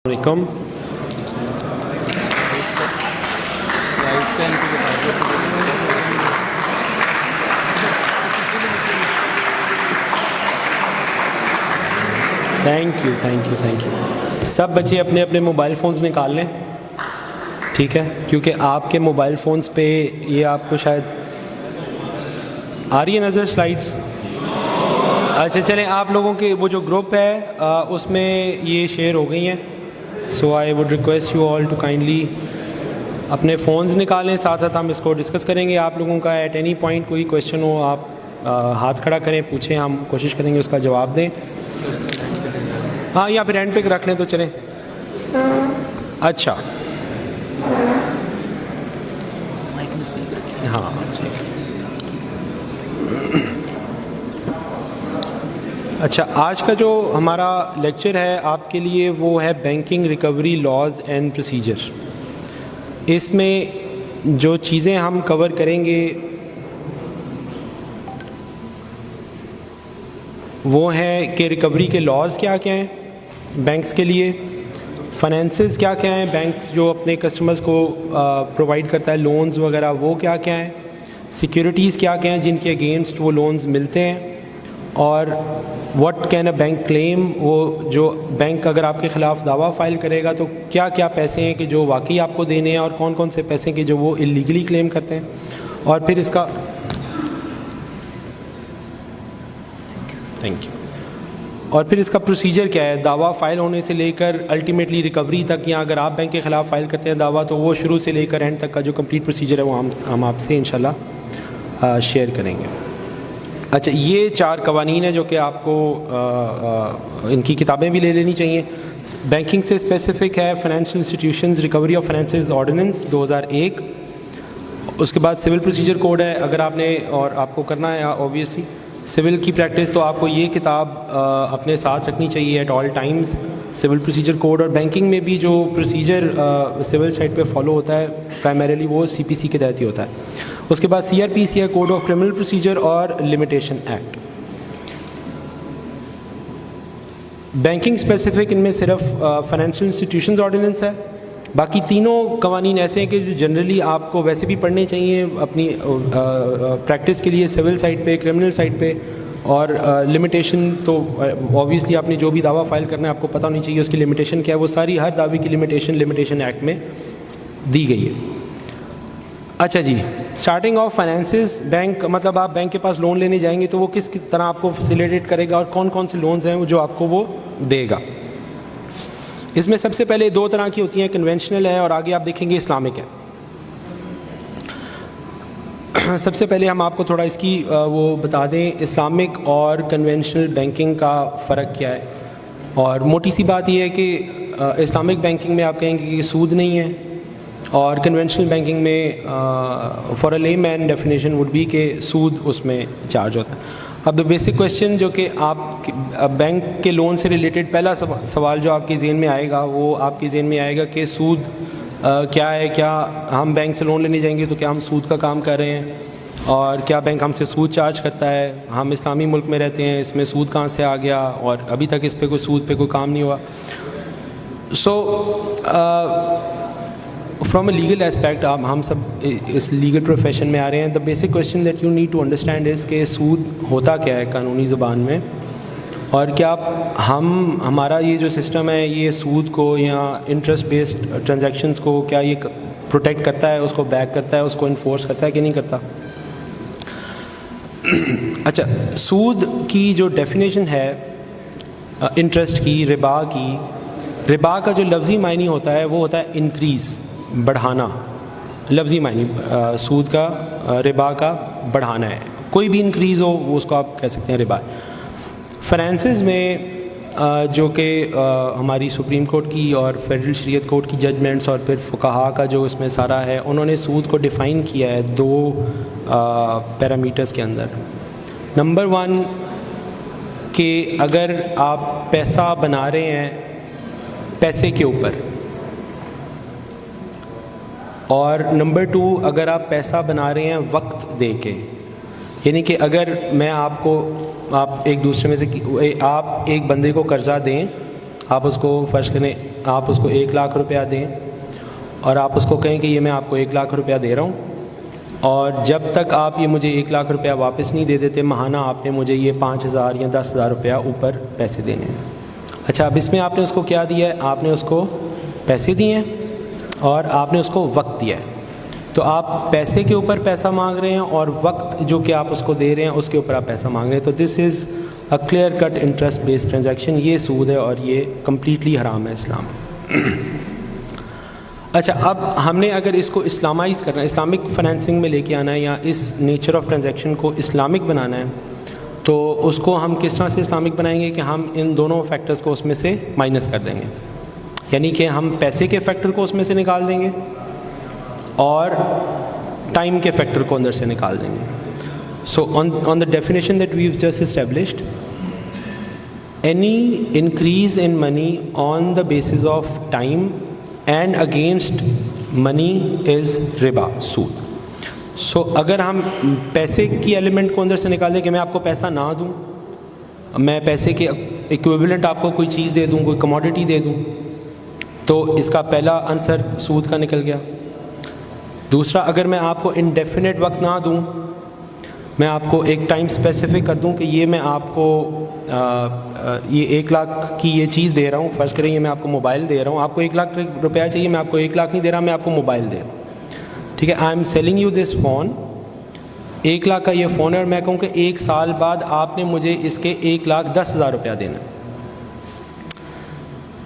علیکم. Thank you. سب بچے اپنے اپنے موبائل فونز نکال لیں, ٹھیک ہے, کیونکہ آپ کے موبائل فونز پہ یہ آپ کو شاید آ رہی ہے نظر سلائڈس. اچھا چلیں, آپ لوگوں کے وہ جو گروپ ہے اس میں یہ شیئر ہو گئی ہیں. So I would request you all to kindly اپنے فونز نکالیں, ساتھ ساتھ ہم اس کو ڈسکس کریں گے. آپ لوگوں کا ایٹ اینی پوائنٹ کوئی کویشچن ہو آپ ہاتھ کھڑا کریں, پوچھیں, ہم کوشش کریں گے اس کا جواب دیں. ہاں, یا پھر اینڈ پک رکھ لیں تو چلیں. اچھا ہاں اچھا, آج کا جو ہمارا لیکچر ہے آپ کے لیے وہ ہے banking recovery laws and procedure. اس میں جو چیزیں ہم کور کریں گے وہ ہیں کہ ریکوری کے لاز کیا کیا ہیں بینکس کے لیے, فائنینسز کیا کیا ہیں بینکس جو اپنے کسٹمرز کو پرووائڈ کرتا ہے, لونز وغیرہ وہ کیا کیا ہیں, سیکیورٹیز کیا کیا ہیں جن کے اگینسٹ وہ لونز ملتے ہیں, اور واٹ کین اے بینک کلیم, وہ جو بینک اگر آپ کے خلاف دعویٰ فائل کرے گا تو کیا کیا پیسے ہیں کہ جو واقعی آپ کو دینے ہیں, اور کون کون سے پیسے کہ جو وہ اللیگلی کلیم کرتے ہیں, اور پھر اس کا اور پھر اس کا پروسیجر کیا ہے, دعویٰ فائل ہونے سے لے کر الٹیمیٹلی ریکوری تک, یا اگر آپ بینک کے خلاف فائل کرتے ہیں دعویٰ تو وہ شروع سے لے کر اینڈ تک کا جو کمپلیٹ پروسیجر ہے وہ ہم آپ سے انشاءاللہ شیئر کریں گے. اچھا, یہ 4 قوانین ہیں جو کہ آپ کو ان کی کتابیں بھی لے لینی چاہیے. بینکنگ سے اسپیسیفک ہے financial institutions recovery of finances ordinance 2001. اس کے بعد سول پروسیجر کوڈ ہے, اگر آپ نے اور آپ کو کرنا ہے اوبیسلی سول کی پریکٹس تو آپ کو یہ کتاب اپنے ساتھ رکھنی چاہیے at all times, civil procedure code. اور بینکنگ میں بھی جو پروسیجر سول سائٹ پہ فالو ہوتا ہے پرائمریلی وہ CPC کے تحت ہی ہوتا ہے. اس کے بعد CRPC ہے, کوڈ آف کرمنل پروسیجر, اور لمیٹیشن ایکٹ. بینکنگ اسپیسیفک ان میں صرف فائنینشیل انسٹیٹیوشنز آرڈیننس ہے. باقی تینوں قوانین ایسے ہیں کہ جو جنرلی آپ کو ویسے بھی پڑھنے چاہیے اپنی پریکٹس کے لیے, سول سائٹ پہ, کرمنل سائٹ پہ. اور لمیٹیشن تو اوبیسلی آپ نے جو بھی دعویٰ فائل کرنا ہے آپ کو پتہ ہونی چاہیے اس کی لمیٹیشن کیا ہے, وہ ساری ہر دعوے کی لمیٹیشن ایکٹ میں دی گئی ہے. اچھا جی, اسٹارٹنگ آف فائنینسز. بینک مطلب آپ بینک کے پاس لون لینے جائیں گے تو وہ کس طرح آپ کو فیسیلیٹیٹ کرے گا, اور کون کون سے لونز ہیں جو آپ کو وہ دے گا. اس میں سب سے پہلے 2 طرح کی ہوتی ہیں, کنونشنل ہے اور آگے آپ دیکھیں گے اسلامک ہے. سب سے پہلے ہم آپ کو تھوڑا اس کی وہ بتا دیں اسلامک اور کنونشنل بینکنگ کا فرق کیا ہے. اور موٹی سی بات یہ ہے کہ اسلامک بینکنگ میں آپ کہیں گے کہ سود نہیں ہے, اور کنونشنل بینکنگ میں فار اے لے مین ڈیفینیشن وڈ بی کہ سود اس میں چارج ہوتا ہے. اب دا بیسک کویشچن جو کہ آپ بینک کے لون سے ریلیٹڈ پہلا سوال جو آپ کے ذہن میں آئے گا وہ آپ کے ذہن میں آئے گا کہ سود کیا ہے, کیا ہم بینک سے لون لینے جائیں گے تو کیا ہم سود کا کام کر رہے ہیں, اور کیا بینک ہم سے سود چارج کرتا ہے, ہم اسلامی ملک میں رہتے ہیں اس میں سود کہاں سے آ گیا, اور ابھی تک اس پہ کوئی سود پہ کوئی کام نہیں ہوا. So from a legal aspect ہم سب اس لیگل پروفیشن میں آ رہے ہیں. The basic question that you need to understand is کہ سود ہوتا کیا ہے قانونی زبان میں, اور کیا ہمارا یہ جو سسٹم ہے یہ سود کو یا انٹرسٹ بیسڈ ٹرانزیکشنز کو کیا یہ پروٹیکٹ کرتا ہے, اس کو بیک کرتا ہے, اس کو انفورس کرتا ہے کہ نہیں کرتا. اچھا, سود کی جو ڈیفینیشن ہے انٹرسٹ کی, ربا کا جو لفظی معنی ہوتا ہے وہ ہوتا ہے انکریز, بڑھانا. لفظی معنی سود کا, ربا کا بڑھانا ہے, کوئی بھی انکریز ہو وہ اس کو آپ کہہ سکتے ہیں ربا. فائنینسز میں جو کہ ہماری سپریم کورٹ کی اور فیڈرل شریعت کورٹ کی ججمنٹس اور پھر فقہا کا جو اس میں سارا ہے, انہوں نے سود کو ڈیفائن کیا ہے 2 پیرامیٹرز کے اندر. نمبر 1 کہ اگر آپ پیسہ بنا رہے ہیں پیسے کے اوپر, اور نمبر 2 اگر آپ پیسہ بنا رہے ہیں وقت دے کے. یعنی کہ اگر میں آپ ایک دوسرے میں سے آپ ایک بندے کو قرضہ دیں, آپ اس کو فرض کریں آپ اس کو 1 لاکھ روپیہ دیں اور آپ اس کو کہیں کہ یہ میں آپ کو 1 لاکھ روپیہ دے رہا ہوں اور جب تک آپ یہ مجھے 1 لاکھ روپیہ واپس نہیں دے دیتے ماہانہ آپ نے مجھے یہ 5,000 یا 10,000 روپیہ اوپر پیسے دینے ہیں. اچھا اب اس میں آپ نے اس کو کیا دیا ہے؟ آپ نے اس کو پیسے دیے ہیں اور آپ نے اس کو وقت دیا ہے. تو آپ پیسے کے اوپر پیسہ مانگ رہے ہیں اور وقت جو کہ آپ اس کو دے رہے ہیں اس کے اوپر آپ پیسہ مانگ رہے ہیں. تو this is a clear cut interest based transaction. یہ سود ہے اور یہ کمپلیٹلی حرام ہے اسلام میں. اچھا اب ہم نے اگر اس کو اسلامائز کرنا ہے, اسلامک فائنینسنگ میں لے کے آنا ہے یا اس نیچر آف ٹرانزیکشن کو اسلامک بنانا ہے تو اس کو ہم کس طرح سے اسلامک بنائیں گے کہ ہم ان دونوں فیکٹرز کو اس میں سے مائنس کر دیں گے. یعنی کہ ہم پیسے کے فیکٹر کو اس میں سے نکال دیں گے اور ٹائم کے فیکٹر کو اندر سے نکال دیں گے. So on the definition that we just established, any increase in money on the basis of time and against money is ربا, سود. سو اگر ہم پیسے کی ایلیمنٹ کو اندر سے نکال دیں کہ میں آپ کو پیسہ نہ دوں, میں پیسے کے ایکویولنٹ آپ کو کوئی چیز دے دوں, کوئی کموڈٹی دے دوں, تو اس کا پہلا عنصر سود کا نکل گیا. دوسرا, اگر میں آپ کو انڈیفینٹ وقت نہ دوں, میں آپ کو ایک ٹائم اسپیسیفک کر دوں کہ یہ میں آپ کو یہ 1 لاکھ کی یہ چیز دے رہا ہوں, فرض کریں یہ میں آپ کو موبائل دے رہا ہوں, آپ کو 1 لاکھ روپیہ چاہیے, میں آپ کو 1 لاکھ نہیں دے رہا, میں آپ کو موبائل دے رہا ہوں, ٹھیک ہے. I am selling you this phone, 1 lakh کا یہ فون ہے اور میں کہوں کہ 1 سال بعد آپ نے مجھے اس کے 1,10,000 روپیہ دینا.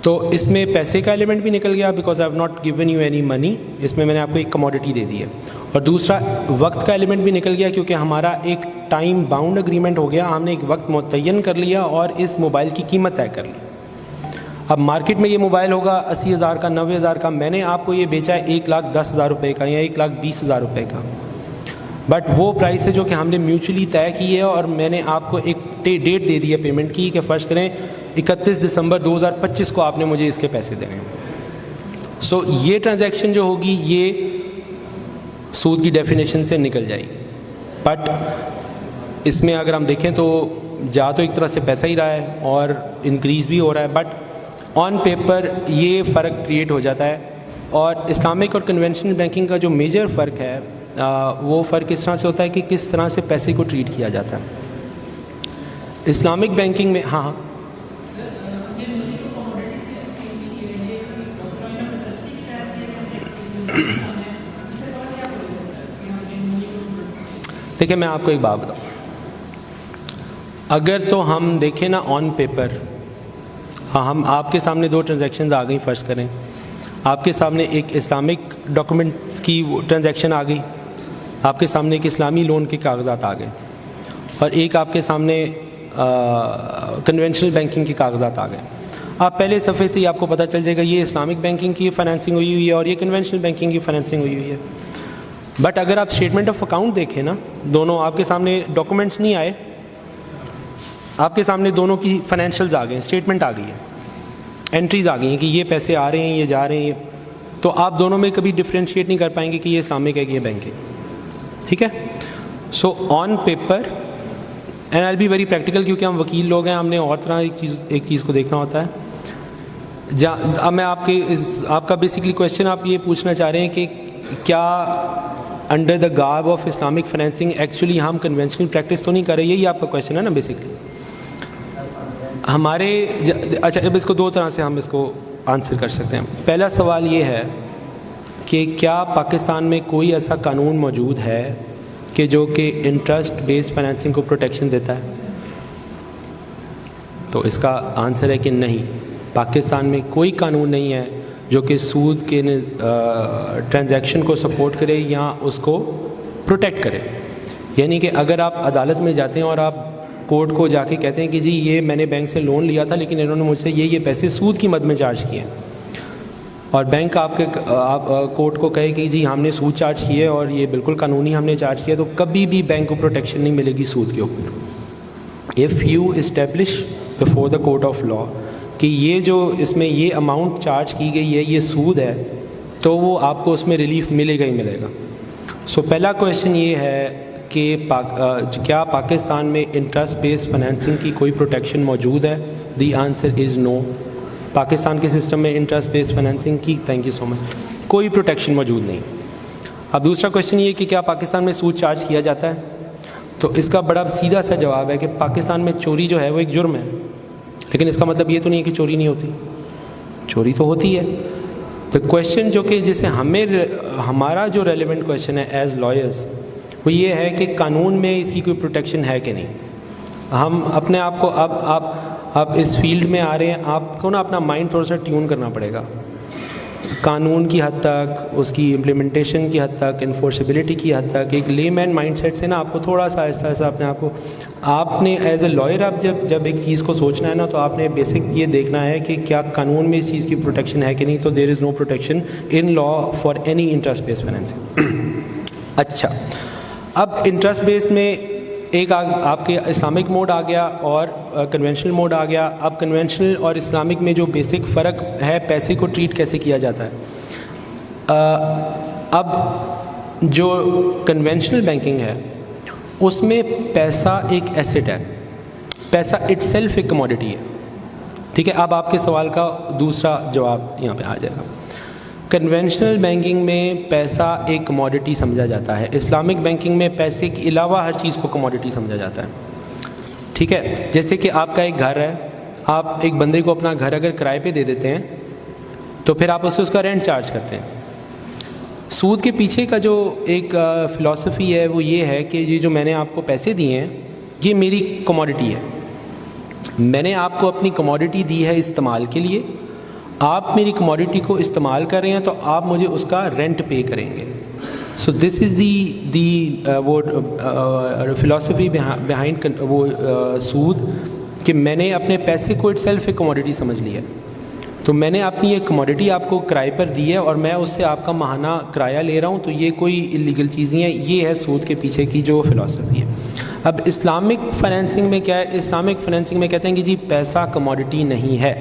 تو اس میں پیسے کا ایلیمنٹ بھی نکل گیا because I have not given you any money, اس میں نے آپ کو ایک کموڈٹی دے دی ہے. اور دوسرا وقت کا ایلیمنٹ بھی نکل گیا کیونکہ ہمارا ایک ٹائم باؤنڈ اگریمنٹ ہو گیا, ہم نے ایک وقت متعین کر لیا اور اس موبائل کی قیمت طے کر لی. اب مارکیٹ میں یہ موبائل ہوگا 80,000 کا, 90,000 کا, میں نے آپ کو یہ بیچا ہے 1,10,000 روپے کا یا 1,20,000 روپے کا, بٹ وہ پرائس ہے جو کہ ہم نے میوچلی طے کی ہے اور میں نے آپ کو ایک ڈیٹ دے دی ہے پیمنٹ کی کہ فرض کریں 31 دسمبر 2025 کو آپ نے مجھے اس کے پیسے دینے ہیں. سو یہ ٹرانزیکشن جو ہوگی یہ سود کی ڈیفینیشن سے نکل جائے گی. بٹ اس میں اگر ہم دیکھیں تو جا تو ایک طرح سے پیسہ ہی رہا ہے اور انکریز بھی ہو رہا ہے, بٹ آن پیپر یہ فرق کریٹ ہو جاتا ہے. اور اسلامک اور کنونشنل بینکنگ کا جو میجر فرق ہے وہ فرق اس طرح سے ہوتا ہے کہ کس طرح سے پیسے کو ٹریٹ کیا جاتا ہے. اسلامک بینکنگ میں ہاں دیکھیں میں آپ کو ایک بات بتاؤں, اگر تو ہم دیکھیں نا آن پیپر, ہم آپ کے سامنے 2 ٹرانزیکشنز آ گئی, فرض کریں آپ کے سامنے ایک اسلامک ڈاکومنٹس کی ٹرانزیکشن آ گئی, آپ کے سامنے ایک اسلامی لون کے کاغذات آ گئے اور ایک آپ کے سامنے کنونشنل بینکنگ کے کاغذات آ گئے. آپ پہلے صفحے سے ہی آپ کو پتہ چل جائے گا یہ اسلامک بینکنگ کی فائنینسنگ ہوئی ہے اور یہ کنونشنل بینکنگ کی فائنینسنگ ہوئی ہے. بٹ اگر آپ اسٹیٹمنٹ آف اکاؤنٹ دیکھیں نا, دونوں آپ کے سامنے ڈاکومنٹس نہیں آئے, آپ کے سامنے دونوں کی فائنینشیلز آ گئے, اسٹیٹمنٹ آ گئی ہے, انٹریز آ گئی ہیں کہ یہ پیسے آ رہے ہیں یہ جا رہے ہیں, تو آپ دونوں میں کبھی ڈفرینشیٹ نہیں کر پائیں گے کہ یہ اسلامک ہے کہ یہ بینک ہے, ٹھیک ہے. So on paper and I be very practical, کیونکہ ہم وکیل لوگ ہیں, ہم نے اور طرح ایک چیز کو دیکھنا ہوتا ہے. اب میں آپ کا بیسکلی کویشچن آپ یہ پوچھنا چاہ رہے ہیں کہ کیا under the garb of Islamic financing actually ہم کنونشنل پریکٹس تو نہیں کر رہے, یہی آپ کا کویشچن ہے نا بیسکلی ہمارے. اچھا اب اس کو 2 طرح سے ہم اس کو آنسر کر سکتے ہیں. پہلا سوال یہ ہے کہ کیا پاکستان میں کوئی ایسا قانون موجود ہے کہ جو کہ انٹرسٹ بیسڈ فائنینسنگ کو پروٹیکشن دیتا ہے؟ تو اس کا آنسر ہے کہ نہیں, پاکستان میں کوئی قانون نہیں ہے جو کہ سود کے ٹرانزیکشن کو سپورٹ کرے یا اس کو پروٹیکٹ کرے. یعنی کہ اگر آپ عدالت میں جاتے ہیں اور آپ کورٹ کو جا کے کہتے ہیں کہ جی یہ میں نے بینک سے لون لیا تھا لیکن انہوں نے مجھ سے یہ پیسے سود کی مد میں چارج کیے ہیں, اور بینک آپ کورٹ کو کہے کہ جی ہم نے سود چارج کیے اور یہ بالکل قانونی ہم نے چارج کیا, تو کبھی بھی بینک کو پروٹیکشن نہیں ملے گی سود کے اوپر. If you establish before the court of law کہ یہ جو اس میں یہ اماؤنٹ چارج کی گئی ہے یہ سود ہے, تو وہ آپ کو اس میں ریلیف ملے گا ہی ملے گا. سو پہلا کویشچن یہ ہے کہ کیا پاکستان میں انٹرسٹ بیسڈ فائنینسنگ کی کوئی پروٹیکشن موجود ہے؟ دی آنسر از نو. پاکستان کے سسٹم میں انٹرسٹ بیس فائنینسنگ کی تھینک یو سو مچ کوئی پروٹیکشن موجود نہیں. اب دوسرا کویشچن یہ کہ کیا پاکستان میں سود چارج کیا جاتا ہے؟ تو اس کا بڑا سیدھا سا جواب ہے کہ پاکستان میں چوری جو ہے وہ ایک جرم ہے، لیکن اس کا مطلب یہ تو نہیں ہے کہ چوری نہیں ہوتی، چوری تو ہوتی ہے. تو کویشچن جو کہ جیسے ہمارا جو ریلیونٹ کویشچن ہے ایز لائرس وہ یہ ہے کہ قانون میں اس کی کوئی پروٹیکشن ہے کہ نہیں. ہم اپنے آپ کو اب آپ اس فیلڈ میں آ رہے ہیں، آپ کو نا اپنا مائنڈ تھوڑا سا ٹیون کرنا پڑے گا قانون کی حد تک، اس کی امپلیمنٹیشن کی حد تک، انفورسبلٹی کی حد تک. ایک لے مین مائنڈ سیٹ سے نا آپ کو تھوڑا سا ایسا اپنے آپ کو آپ نے ایز اے لائر آپ جب ایک چیز کو سوچنا ہے نا تو آپ نے بیسک یہ دیکھنا ہے کہ کیا قانون میں اس چیز کی پروٹیکشن ہے کہ نہیں. تو there is no protection in law for any interest base financing. اچھا اب انٹرسٹ بیسڈ میں ایک آپ کے اسلامک موڈ آ گیا اور کنونشنل موڈ آ گیا. اب کنونشنل اور اسلامک میں جو بیسک فرق ہے پیسے کو ٹریٹ کیسے کیا جاتا ہے. اب جو کنونشنل بینکنگ ہے اس میں پیسہ ایک ایسٹ ہے، پیسہ اٹ سیلف ایک کموڈٹی ہے. ٹھیک ہے، اب آپ کے سوال کا دوسرا جواب یہاں پہ آ جائے گا. کنونشنل بینکنگ میں پیسہ ایک کموڈٹی سمجھا جاتا ہے، اسلامک بینکنگ میں پیسے کے علاوہ ہر چیز کو کموڈٹی سمجھا جاتا ہے. ٹھیک ہے، جیسے کہ آپ کا ایک گھر ہے، آپ ایک بندے کو اپنا گھر اگر کرائے پہ دے دیتے ہیں تو پھر آپ اس کا رینٹ چارج کرتے ہیں. سود کے پیچھے کا جو ایک فلاسفی ہے وہ یہ ہے کہ یہ جو میں نے آپ کو پیسے دیے ہیں یہ میری کموڈٹی ہے، میں نے آپ کو اپنی کموڈٹی دی ہے استعمال کے لیے، آپ میری کموڈٹی کو استعمال کر رہے ہیں تو آپ مجھے اس کا رینٹ پے کریں گے. سو دس از دی وہ فلاسفی بیہائنڈ وہ سود کہ میں نے اپنے پیسے کو اٹ سیلف ایک کموڈٹی سمجھ لیا. تو میں نے اپنی ایک کموڈٹی آپ کو کرائے پر دی ہے اور میں اس سے آپ کا ماہانہ کرایہ لے رہا ہوں، تو یہ کوئی الیگل چیز نہیں ہے. یہ ہے سود کے پیچھے کی جو فلاسفی ہے. اب اسلامک فائنینسنگ میں کیا ہے؟ اسلامک فائنینسنگ میں کہتے ہیں کہ جی پیسہ کموڈٹی نہیں ہے.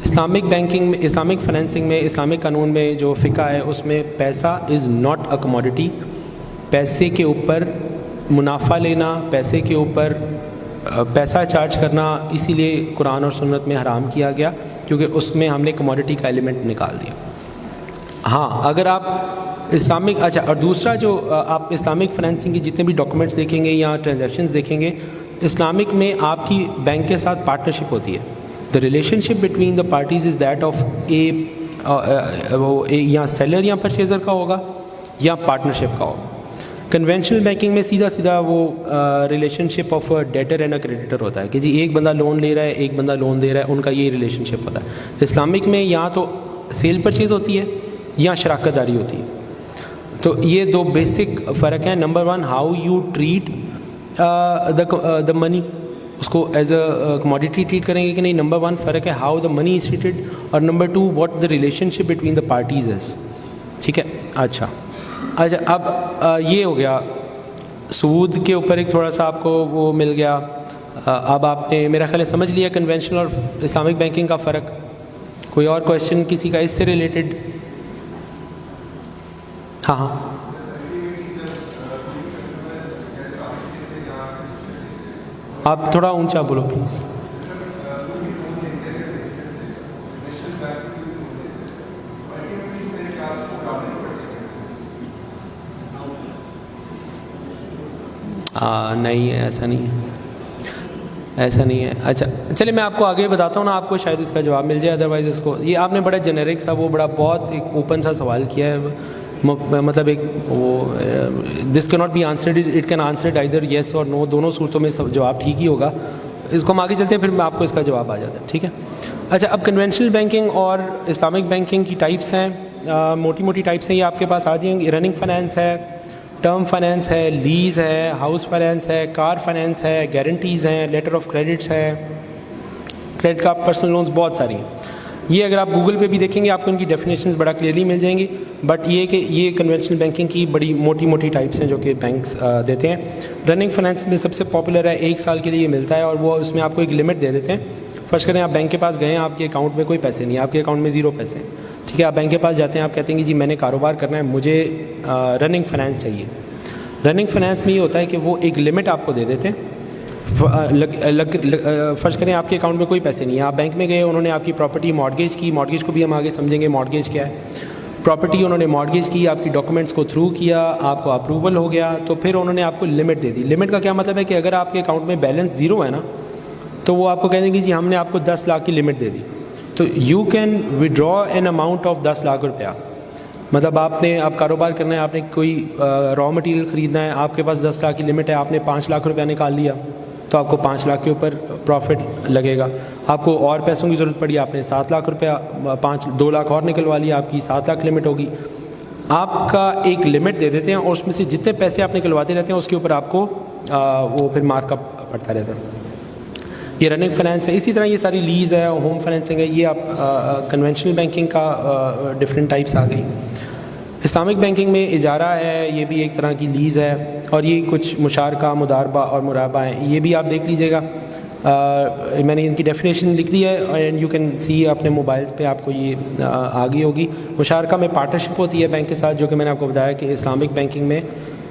اسلامک بینکنگ میں، اسلامک فائنینسنگ میں، اسلامک قانون میں جو فقہ ہے اس میں پیسہ از ناٹ اے کموڈٹی. پیسے کے اوپر منافع لینا، پیسے کے اوپر پیسہ چارج کرنا اسی لیے قرآن اور سنت میں حرام کیا گیا کیونکہ اس میں ہم نے کموڈٹی کا ایلیمنٹ نکال دیا. ہاں اگر آپ اسلامک اور دوسرا جو آپ اسلامک فائنینسنگ کی جتنے بھی ڈاکومنٹس دیکھیں گے یا ٹرانزیکشنز دیکھیں گے، اسلامک میں آپ کی بینک کے ساتھ پارٹنرشپ ہوتی ہے. The relationship between the parties is that of یا سیلر یا پرچیزر کا ہوگا یا پارٹنرشپ کا ہوگا. کنونشنل بینکنگ میں سیدھا وہ relation ship of debtor and a creditor ہوتا ہے کہ جی ایک بندہ لون لے رہا ہے، ایک بندہ لون دے رہا ہے، ان کا یہ ریلیشن شپ ہوتا ہے. اسلامک میں یا تو سیل پرچیز ہوتی ہے یا شراکت داری ہوتی ہے. تو یہ دو بیسک فرق ہیں. Number 1 how you treat the money, اس کو ایز اے کموڈیٹی ٹریٹ کریں گے کہ نہیں. نمبر 1 فرق ہے how the money is treated, اور number 2 what the relationship between the parties is. ٹھیک ہے. اچھا اب یہ ہو گیا سود کے اوپر ایک تھوڑا سا آپ کو وہ مل گیا. اب آپ نے میرا خیال ہے سمجھ لیا کنونشنل اور اسلامک بینکنگ کا فرق. کوئی اور کویشچن کسی کا اس سے ریلیٹڈ؟ ہاں آپ تھوڑا اونچا بولو پلیز. نہیں ایسا نہیں ہے، ایسا نہیں ہے. اچھا چلے میں آپ کو آگے بتاتا ہوں نا، آپ کو شاید اس کا جواب مل جائے. ادروائز اس کو یہ آپ نے بڑا جنیرک سا وہ بڑا بہت ایک اوپن سا سوال کیا ہے، مطلب ایک وہ this can not be answered, it can answered either yes or no, دونوں صورتوں میں سب جواب ٹھیک ہی ہوگا. اس کو ہم آگے چلتے ہیں پھر میں آپ کو اس کا جواب آ جاتا ہے. ٹھیک ہے. اچھا اب کنونشنل بینکنگ اور اسلامک بینکنگ کی ٹائپس ہیں، موٹی موٹی ٹائپس ہیں، یہ آپ کے پاس آ جائیں گی. رننگ فائنینس ہے، ٹرم فائنینس ہے، لیز ہے، ہاؤس فائنینس ہے، کار فائنینس ہے، گارنٹیز ہیں، لیٹر آف کریڈٹس ہے، کریڈٹ کارڈ، پرسنل لونز، بہت ساری ہیں. یہ اگر آپ گوگل پہ بھی دیکھیں گے آپ کو ان کی ڈیفینیشنز بڑا کلیئرلی مل جائیں گی. بٹ یہ کہ یہ کنونشنل بینکنگ کی بڑی موٹی موٹی ٹائپس ہیں جو کہ بینکس دیتے ہیں. رننگ فائنینس میں سب سے پاپولر ہے، 1 سال کے لیے یہ ملتا ہے اور وہ اس میں آپ کو ایک لمٹ دے دیتے ہیں. فرض کریں آپ بینک کے پاس گئے ہیں، آپ کے اکاؤنٹ میں کوئی پیسے نہیں، آپ کے اکاؤنٹ میں 0 پیسے ہیں. ٹھیک ہے. آپ بینک کے پاس جاتے ہیں، آپ کہتے ہیں کہ جی میں نے کاروبار کرنا ہے، مجھے رننگ فائنینس چاہیے. رننگ فائنینس میں یہ ہوتا ہے کہ وہ ایک لمٹ آپ کو دے دیتے ہیں فرض کریں آپ کے اکاؤنٹ میں کوئی پیسے نہیں ہیں, آپ بینک میں گئے, انہوں نے آپ کی پراپرٹی مارگیج کی, مارگیج کو بھی ہم آگے سمجھیں گے مارگیج کیا ہے. پراپرٹی انہوں نے مارگیج کی, آپ کی ڈاکومنٹس کو تھرو کیا, آپ کو اپروول ہو گیا, تو پھر انہوں نے آپ کو لمٹ دے دی. لمٹ کا کیا مطلب ہے کہ اگر آپ کے اکاؤنٹ میں بیلنس زیرو ہے نا, تو وہ آپ کو کہیں گے جی ہم نے آپ کو 10 لاکھ کی لمٹ دے دی, تو you can ودرا an amount of 10 lakh روپیہ. مطلب آپ نے اب کاروبار کرنا ہے, آپ نے کوئی را مٹیریل خریدنا ہے, آپ کے پاس 10 لاکھ کی لمٹ ہے, آپ نے 5 لاکھ روپیہ نکال لیا, تو آپ کو 5 لاکھ کے اوپر پروفٹ لگے گا. آپ کو اور پیسوں کی ضرورت پڑی, آپ نے 7 لاکھ روپیہ 2 لاکھ اور نکلوا لیا, آپ کی 7 لاکھ لمٹ ہوگی. آپ کا ایک لمٹ دے دیتے ہیں اور اس میں سے جتنے پیسے آپ نکلواتے رہتے ہیں اس کے اوپر آپ کو وہ پھر مارک اپ پڑتا رہتا ہے. یہ رننگ فائنینس ہے. اسی طرح یہ ساری لیز ہے, ہوم فائنینسنگ ہے, یہ آپ کنونشنل بینکنگ کا ڈفرینٹ ٹائپس آ گئی. اسلامک بینکنگ میں اجارہ ہے, یہ بھی ایک طرح کی لیز ہے, اور یہ کچھ مشارکہ, مداربہ اور مرابہ ہیں, یہ بھی آپ دیکھ لیجیے گا. میں نے ان کی ڈیفینیشن لکھ دی ہے اینڈ یو کین سی اپنے موبائلس پہ, آپ کو یہ آ گئی ہوگی. مشارکہ میں پارٹنرشپ ہوتی ہے بینک کے ساتھ, جو کہ میں نے آپ کو بتایا کہ اسلامک بینکنگ میں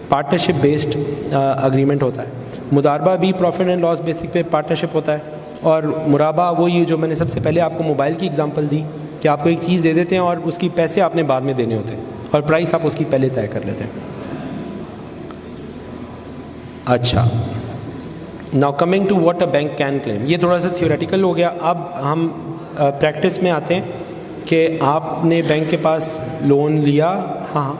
پارٹنرشپ بیسڈ اگریمنٹ ہوتا ہے. مداربہ بھی پروفٹ اینڈ لاس بیسک پہ پارٹنرشپ ہوتا ہے, اور مرابہ وہی جو میں نے سب سے پہلے آپ کو موبائل کی اگزامپل دی کہ آپ کو ایک چیز دے دیتے ہیں اور اس کی پیسے آپ نے بعد میں دینے ہوتے ہیں, اور پرائس آپ اس کی پہلے طے کر لیتے ہیں. اچھا, now coming to what a bank can claim. یہ تھوڑا سا تھیوریٹیکل ہو گیا. اب ہم پریکٹس میں آتے ہیں کہ آپ نے بینک کے پاس لون لیا. ہاں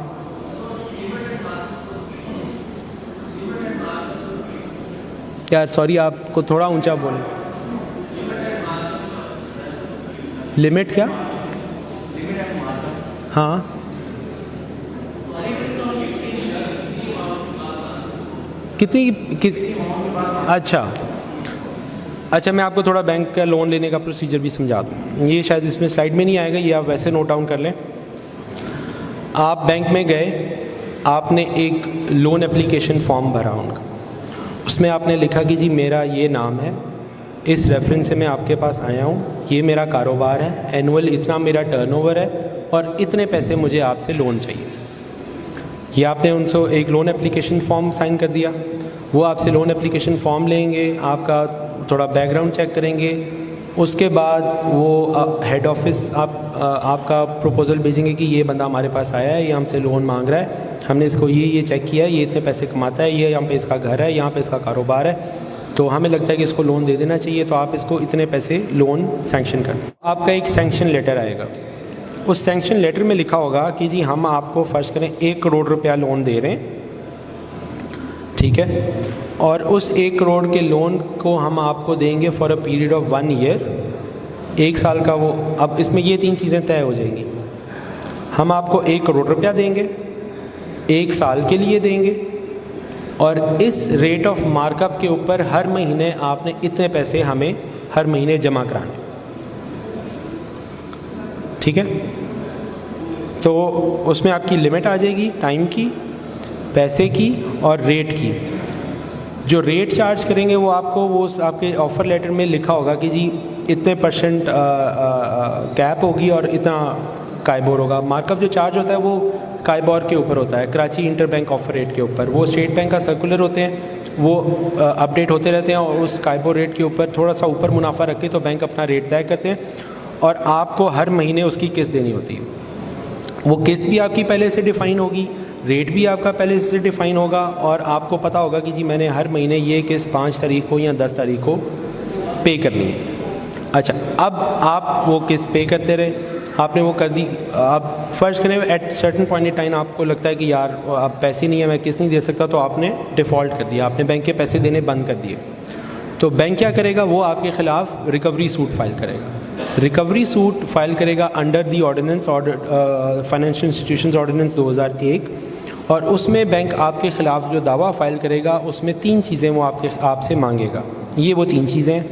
یار سوری, آپ کو تھوڑا اونچا بولیں. لمٹ کیا؟ ہاں کتنی اچھا میں آپ کو تھوڑا بینک کا لون لینے کا پروسیجر بھی سمجھا دوں. یہ شاید اس میں سلائڈ میں نہیں آئے گا, یہ آپ ویسے نوٹ ڈاؤن کر لیں. آپ بینک میں گئے, آپ نے ایک لون اپلیکیشن فارم بھرا ان کا, اس میں آپ نے لکھا کہ جی میرا یہ نام ہے, اس ریفرنس سے میں آپ کے پاس آیا ہوں, یہ میرا کاروبار ہے, اینول اتنا میرا ٹرن اوور ہے, اور اتنے پیسے مجھے آپ سے لون چاہیے. یہ آپ نے ان سے ایک لون اپلیکیشن فارم سائن کر دیا. وہ آپ سے لون اپلیکیشن فارم لیں گے, آپ کا تھوڑا بیک گراؤنڈ چیک کریں گے, اس کے بعد وہ ہیڈ آفس آپ کا پروپوزل بھیجیں گے کہ یہ بندہ ہمارے پاس آیا ہے, یہ ہم سے لون مانگ رہا ہے, ہم نے اس کو یہ چیک کیا ہے, یہ اتنے پیسے کماتا ہے, یہ یہاں پہ اس کا گھر ہے, یہاں پہ اس کا کاروبار ہے, تو ہمیں لگتا ہے کہ اس کو لون دے دینا چاہیے, تو آپ اس کو اتنے پیسے لون سینکشن کر دیں. آپ کا ایک سینکشن لیٹر آئے گا. اس سینکشن لیٹر میں لکھا ہوگا کہ جی ہم آپ کو فرض کریں 1 کروڑ روپیہ لون دے رہے ہیں, ٹھیک ہے, اور اس 1 کروڑ کے لون کو ہم آپ کو دیں گے for a period of 1 year, 1 سال کا. وہ اب اس میں یہ 3 چیزیں طے ہو جائیں گی. ہم آپ کو 1 کروڑ روپیہ دیں گے, 1 سال کے لیے دیں گے, اور اس ریٹ آف مارک اپ کے اوپر ہر مہینے آپ نے اتنے پیسے ہمیں ہر مہینے جمع کرانے, ٹھیک ہے. تو اس میں آپ کی لمٹ آ جائے گی ٹائم کی, پیسے کی اور ریٹ کی. جو ریٹ چارج کریں گے وہ آپ کو وہ آپ کے آفر لیٹر میں لکھا ہوگا کہ جی اتنے % کیپ ہوگی اور اتنا کائبور ہوگا. مارک اپ جو چارج ہوتا ہے وہ کائبور کے اوپر ہوتا ہے, Karachi interbank offer rate کے اوپر. وہ اسٹیٹ بینک کا سرکولر ہوتے ہیں, وہ اپڈیٹ ہوتے رہتے ہیں, اور اس کائبور ریٹ کے اوپر تھوڑا سا اوپر منافع رکھ کے تو بینک اپنا ریٹ طے کرتے ہیں, اور آپ کو ہر مہینے اس کی قسط دینی ہوتی ہے. وہ قسط بھی آپ کی پہلے سے ڈیفائن ہوگی, ریٹ بھی آپ کا پہلے سے ڈیفائن ہوگا, اور آپ کو پتہ ہوگا کہ جی میں نے ہر مہینے یہ قسط 5 تاریخ کو یا 10 تاریخ کو پے کرنی ہے. اچھا, اب آپ وہ قسط پے کرتے رہے, آپ نے وہ کر دی. اب فرض کریں at certain point in time آپ کو لگتا ہے کہ یار اب پیسے نہیں ہے, میں قسط نہیں دے سکتا, تو آپ نے ڈیفالٹ کر دیا, آپ نے بینک کے پیسے دینے بند کر دیے. تو بینک کیا کرے گا, وہ آپ کے خلاف ریکوری سوٹ فائل کرے گا. ریکوری سوٹ فائل کرے گا under the ordinance financial institutions ordinance 2001, اور اس میں بینک آپ کے خلاف جو دعویٰ فائل کرے گا اس میں 3 چیزیں وہ آپ سے مانگے گا. یہ وہ 3 چیزیں ہیں.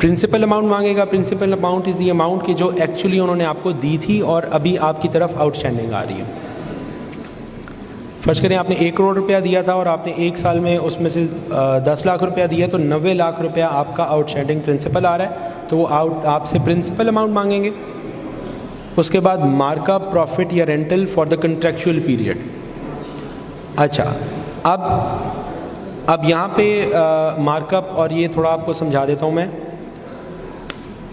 پرنسپل اماؤنٹ مانگے گا. Principal amount is the amount کہ جو ایکچولی انہوں نے آپ کو دی تھی اور ابھی آپ کی طرف آؤٹ اسٹینڈنگ آ رہی ہے. فرض کریں آپ نے 1 کروڑ روپیہ دیا تھا اور آپ نے 1 سال میں اس میں سے 10 لاکھ روپیہ دیا, تو 90 لاکھ روپیہ آپ کا آؤٹ اسٹینڈنگ پرنسپل آ رہا ہے, تو وہ آپ سے پرنسپل اماؤنٹ مانگیں گے. اس کے بعد مارک اپ پروفٹ یا rental for the contractual period. اچھا, اب یہاں پہ مارک اپ اور یہ تھوڑا آپ کو سمجھا دیتا ہوں میں.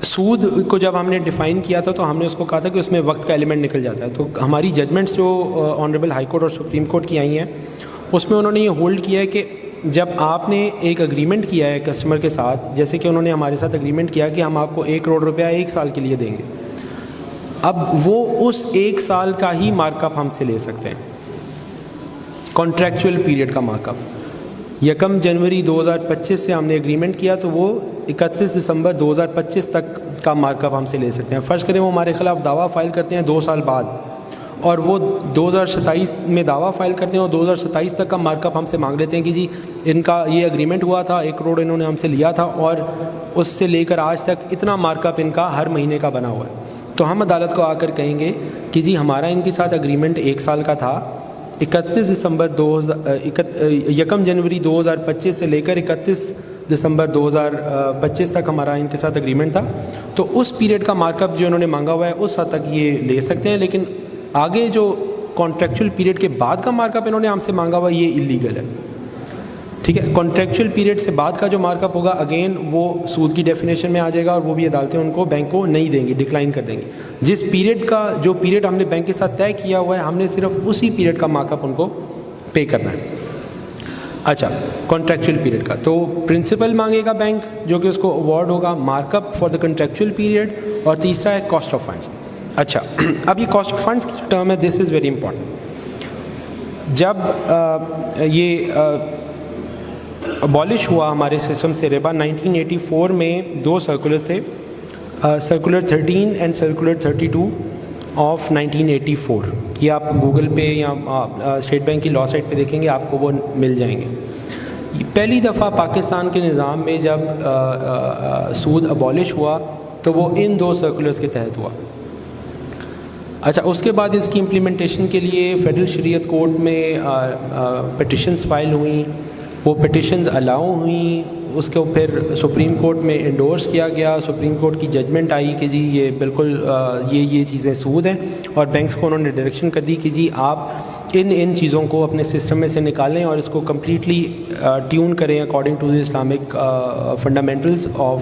سود کو جب ہم نے ڈیفائن کیا تھا تو ہم نے اس کو کہا تھا کہ اس میں وقت کا ایلیمنٹ نکل جاتا ہے. تو ہماری ججمنٹس جو آنریبل ہائی کورٹ اور سپریم کورٹ کی آئی ہیں اس میں انہوں نے یہ ہولڈ کیا ہے کہ جب آپ نے ایک اگریمنٹ کیا ہے کسٹمر کے ساتھ, جیسے کہ انہوں نے ہمارے ساتھ اگریمنٹ کیا کہ ہم آپ کو 1 کروڑ روپیہ 1 سال کے لیے دیں گے, اب وہ اس 1 سال کا ہی مارک اپ ہم سے لے سکتے ہیں, کانٹریکچوئل پیریڈ کا مارک اپ. 1 جنوری 2025 سے ہم نے اگریمنٹ کیا تو وہ 31 دسمبر 2025 تک کا مارک اپ ہم سے لے سکتے ہیں. فرض کریں وہ ہمارے خلاف دعویٰ فائل کرتے ہیں 2 سال بعد, اور وہ 2027 میں دعویٰ فائل کرتے ہیں اور 2027 تک کا مارک اپ ہم سے مانگ لیتے ہیں کہ جی ان کا یہ اگریمنٹ ہوا تھا, 1 کروڑ انہوں نے ہم سے لیا تھا اور اس سے لے کر آج تک اتنا مارک اپ ان کا ہر مہینے کا بنا ہوا ہے. تو ہم عدالت کو آ کر کہیں گے کہ جی ہمارا ان کے ساتھ اگریمنٹ 1 سال کا تھا, 1 جنوری 2025 سے لے کر 31 دسمبر 2025 تک ہمارا ان کے ساتھ اگریمنٹ تھا, تو اس پیریڈ کا مارک اپ جو انہوں نے مانگا ہوا ہے اس حد تک یہ لے سکتے ہیں. لیکن آگے جو کانٹریکچوئل پیریڈ کے بعد کا مارک اپ انہوں نے ہم سے مانگا ہوا یہ اللیگل ہے. ٹھیک ہے, کانٹریکچوئل پیریڈ سے بعد کا جو مارک اپ ہوگا اگین وہ سود کی ڈیفینیشن میں آ جائے گا اور وہ بھی عدالتیں ان کو بینک کو نہیں دیں گی, ڈکلائن کر دیں گے. جس پیریڈ کا جو پیریڈ ہم نے بینک کے ساتھ طے کیا ہوا ہے ہم نے صرف اسی پیریڈ کا مارک اپ ان کو پے کرنا ہے. اچھا, کانٹریکچوئل پیریڈ کا تو پرنسپل مانگے گا بینک جو کہ اس کو اوارڈ ہوگا, mark up for the contractual period, اور تیسرا ہے کاسٹ آف فنڈس. اچھا, اب یہ کاسٹ آف فنڈس کی ٹرم ہے, دس از ویری امپورٹنٹ. جب یہ ابالش ہوا ہمارے سسٹم سے ربا 1984 میں 2 سرکولرز تھے, سرکولر 13 اینڈ سرکولر 32 آف 1984. یہ آپ گوگل پہ یا اسٹیٹ بینک کی لا سائٹ پہ دیکھیں گے آپ کو وہ مل جائیں گے. پہلی دفعہ پاکستان کے نظام میں جب سود ابالش ہوا تو وہ ان 2 سرکولرز کے تحت ہوا. اچھا, اس کے بعد اس کی امپلیمنٹیشن کے لیے فیڈرل شریعت کورٹ میں پٹیشنز فائل ہوئیں, وہ پٹیشنز الاؤ ہوئیں, اس کو پھر سپریم کورٹ میں انڈورس کیا گیا, سپریم کورٹ کی ججمنٹ آئی کہ جی یہ بالکل یہ چیزیں سود ہیں, اور بینکس کو انہوں نے ڈائریکشن کر دی کہ جی آپ ان چیزوں کو اپنے سسٹم میں سے نکالیں اور اس کو کمپلیٹلی ٹیون کریں according to the Islamic fundamentals of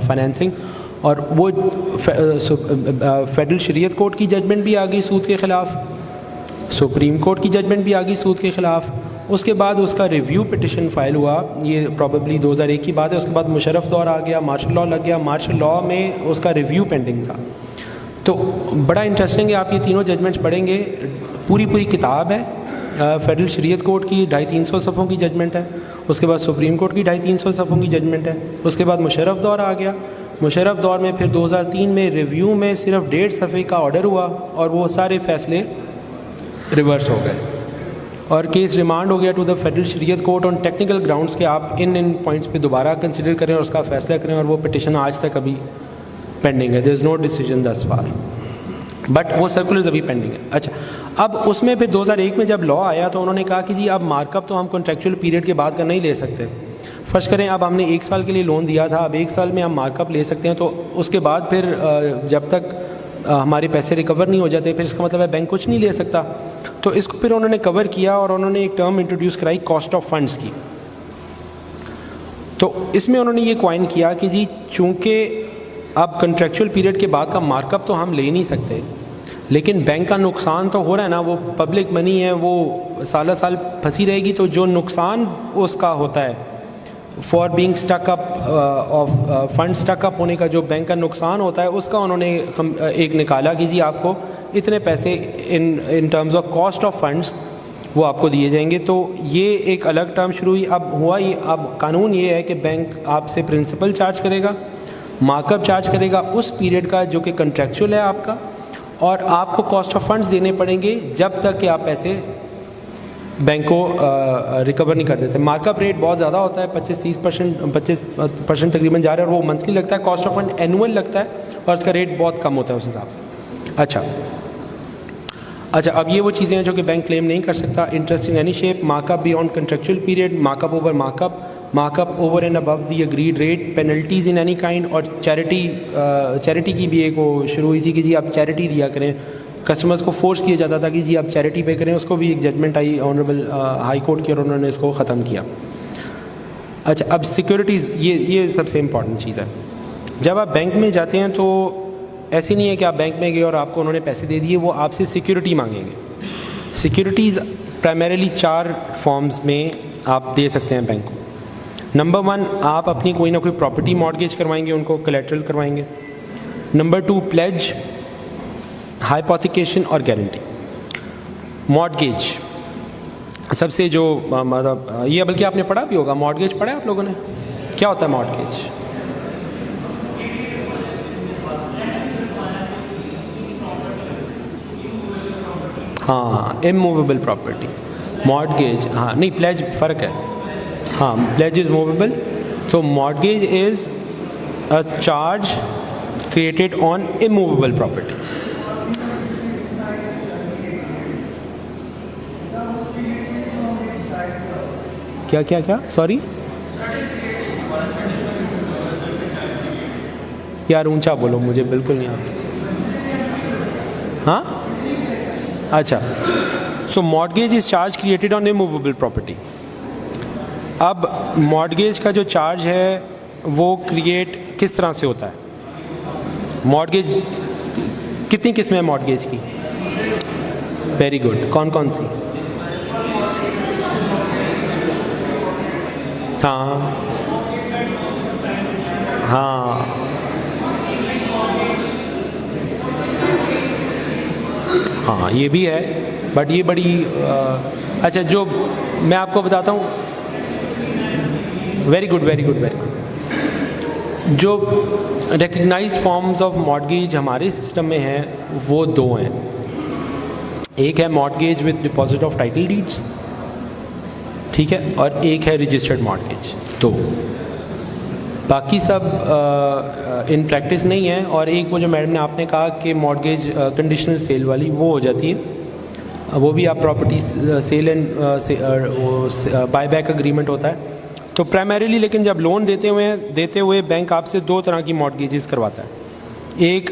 financing. اور وہ فیڈرل شریعت کورٹ کی ججمنٹ بھی آ گئی سود کے خلاف, سپریم کورٹ کی ججمنٹ بھی آ گئی سود کے خلاف. اس کے بعد اس کا ریویو پٹیشن فائل ہوا, یہ پرابیبلی 2001 کی بات ہے. اس کے بعد مشرف دور آ گیا, مارشل لاء لگ گیا, مارشل لاء میں اس کا ریویو پینڈنگ تھا. تو بڑا انٹرسٹنگ ہے, آپ یہ تینوں ججمنٹس پڑھیں گے, پوری کتاب ہے. فیڈرل شریعت کورٹ کی 250-300 صفحوں کی ججمنٹ ہے, اس کے بعد سپریم کورٹ کی 250-300 صفحوں کی ججمنٹ ہے, اس کے بعد مشرف دور آ گیا. مشرف دور میں پھر 2003 میں ریویو میں صرف 1.5 صفحے کا آرڈر ہوا اور وہ سارے فیصلے ریورس ہو گئے اور کیس ریمانڈ ہو گیا ٹو دا فیڈرل شریعت کورٹ آن ٹیکنیکل گراؤنڈس کہ آپ ان پوائنٹس پہ دوبارہ کنسیڈر کریں اور اس کا فیصلہ کریں, اور وہ پٹیشن آج تک ابھی پینڈنگ ہے. دیر is know decision this for, but وہ سرکولرز ابھی پینڈنگ ہے. اچھا, اب اس میں پھر 2001 میں جب لا آیا تو انہوں نے کہا کہ جی اب مارک اپ تو ہم کانٹریکچوئل پیریڈ کے بعد کا نہیں لے سکتے. فرض کریں اب ہم نے 1 سال کے لیے لون دیا تھا, اب 1 سال میں ہم مارک اپ لے سکتے ہیں, تو اس کے بعد پھر جب تک ہمارے پیسے ریکور نہیں ہو جاتے پھر اس کا مطلب ہے بینک کچھ نہیں لے سکتا. تو اس کو پھر انہوں نے کور کیا اور انہوں نے ایک ٹرم انٹروڈیوس کرائی کاسٹ آف فنڈس کی. تو اس میں انہوں نے یہ کوائن کیا کہ جی چونکہ اب کنٹریکچوئل پیریڈ کے بعد کا مارک اپ تو ہم لے نہیں سکتے, لیکن بینک کا نقصان تو ہو رہا ہے نا, وہ پبلک منی ہے, وہ سالہ سال پھنسی رہے گی, تو جو نقصان اس کا ہوتا ہے for being stuck up of fund stuck up ہونے کا جو بینک کا نقصان ہوتا ہے اس کا انہوں نے ایک نکالا کہ جی آپ کو اتنے پیسے in terms of cost of funds وہ آپ کو دیے جائیں گے. تو یہ ایک الگ ٹرم شروع ہوئی. اب ہوا یہ, اب قانون یہ ہے کہ بینک آپ سے پرنسپل چارج کرے گا, مارک اپ چارج کرے گا اس پیریڈ کا جو کہ کنٹریکچوئل ہے آپ کا, اور آپ کو کاسٹ آف فنڈس دینے پڑیں گے جب تک کہ آپ پیسے بینک کو ریکور نہیں کر دیتے. مارک اپ ریٹ بہت زیادہ ہوتا ہے, 25% تقریباً جا رہا ہے, اور وہ منتھلی لگتا ہے. کاسٹ آف فنڈ اینول لگتا ہے اور اس کا ریٹ بہت کم ہوتا ہے اس حساب سے. اچھا, اب یہ وہ چیزیں ہیں جو کہ بینک کلیم نہیں کر سکتا. Interest in any shape, mark up beyond contractual period, mark up over mark up over and above the agreed rate, penalties in any kind, اور چیریٹی کی بھی ایک وہ شروع ہوئی تھی کہ جی آپ چیریٹی دیا کریں. کسٹمرز کو فورس کیا جاتا تھا کہ جی آپ چیریٹی پے کریں, اس کو بھی ایک ججمنٹ آئی آنریبل ہائی کورٹ کی اور انہوں نے اس کو ختم کیا. اچھا اب سیکورٹیز، یہ سب سے امپورٹنٹ چیز ہے. جب آپ بینک میں جاتے ہیں تو ایسے نہیں ہے کہ آپ بینک میں گئے اور آپ کو انہوں نے پیسے دے دیے، وہ آپ سے سیکورٹی مانگیں گے. سیکورٹیز پرائمریلی 4 فارمز میں آپ دے سکتے ہیں بینک کو. نمبر 1 آپ اپنی کوئی نہ کوئی پراپرٹی مارگیج کروائیں گے، ان کو کولیٹرل کروائیں گے. نمبر 2 پلیج، ہائپوتھیکیشن اور گارنٹی. مارگیج سب سے جو مطلب یہ بلکہ آپ نے پڑھا بھی ہوگا، مارگیج پڑھا ہے آپ لوگوں نے؟ کیا ہوتا ہے مارگیج؟ ہاں اموویبل پراپرٹی. مارگیج ہاں نہیں، پلیج فرق ہے. ہاں پلیج از موویبل. تو mortgage is a charge created on immovable property. کیا سوری یار اونچا بولو، مجھے بالکل نہیں آتا. ہاں اچھا، so mortgage is charge created on immovable property. اب مارگیج کا جو چارج ہے وہ کریٹ کس طرح سے ہوتا ہے؟ مارگیج کتنی قسمیں ہیں مارگیج کی؟ ویری گڈ، کون کون سی؟ ہاں ہاں ہاں یہ بھی ہے، بٹ یہ بڑی اچھا جو میں آپ کو بتاتا ہوں. Very good very good very good. جو ریکگنائز فارمز آف مارگیج ہمارے سسٹم میں ہیں وہ 2 ہیں. ایک ہے mortgage with deposit of title deeds, ٹھیک ہے، اور ایک ہے رجسٹرڈ مارگیج. تو باقی سب ان پریکٹس نہیں ہے. اور ایک وہ جو میڈم نے آپ نے کہا کہ مارگیج کنڈیشنل سیل والی، وہ ہو جاتی ہے، وہ بھی آپ property sale and buy back agreement ہوتا ہے. تو پرائمریلی لیکن جب لون دیتے ہوئے بینک آپ سے 2 طرح کی مارگیجز کرواتا ہے. ایک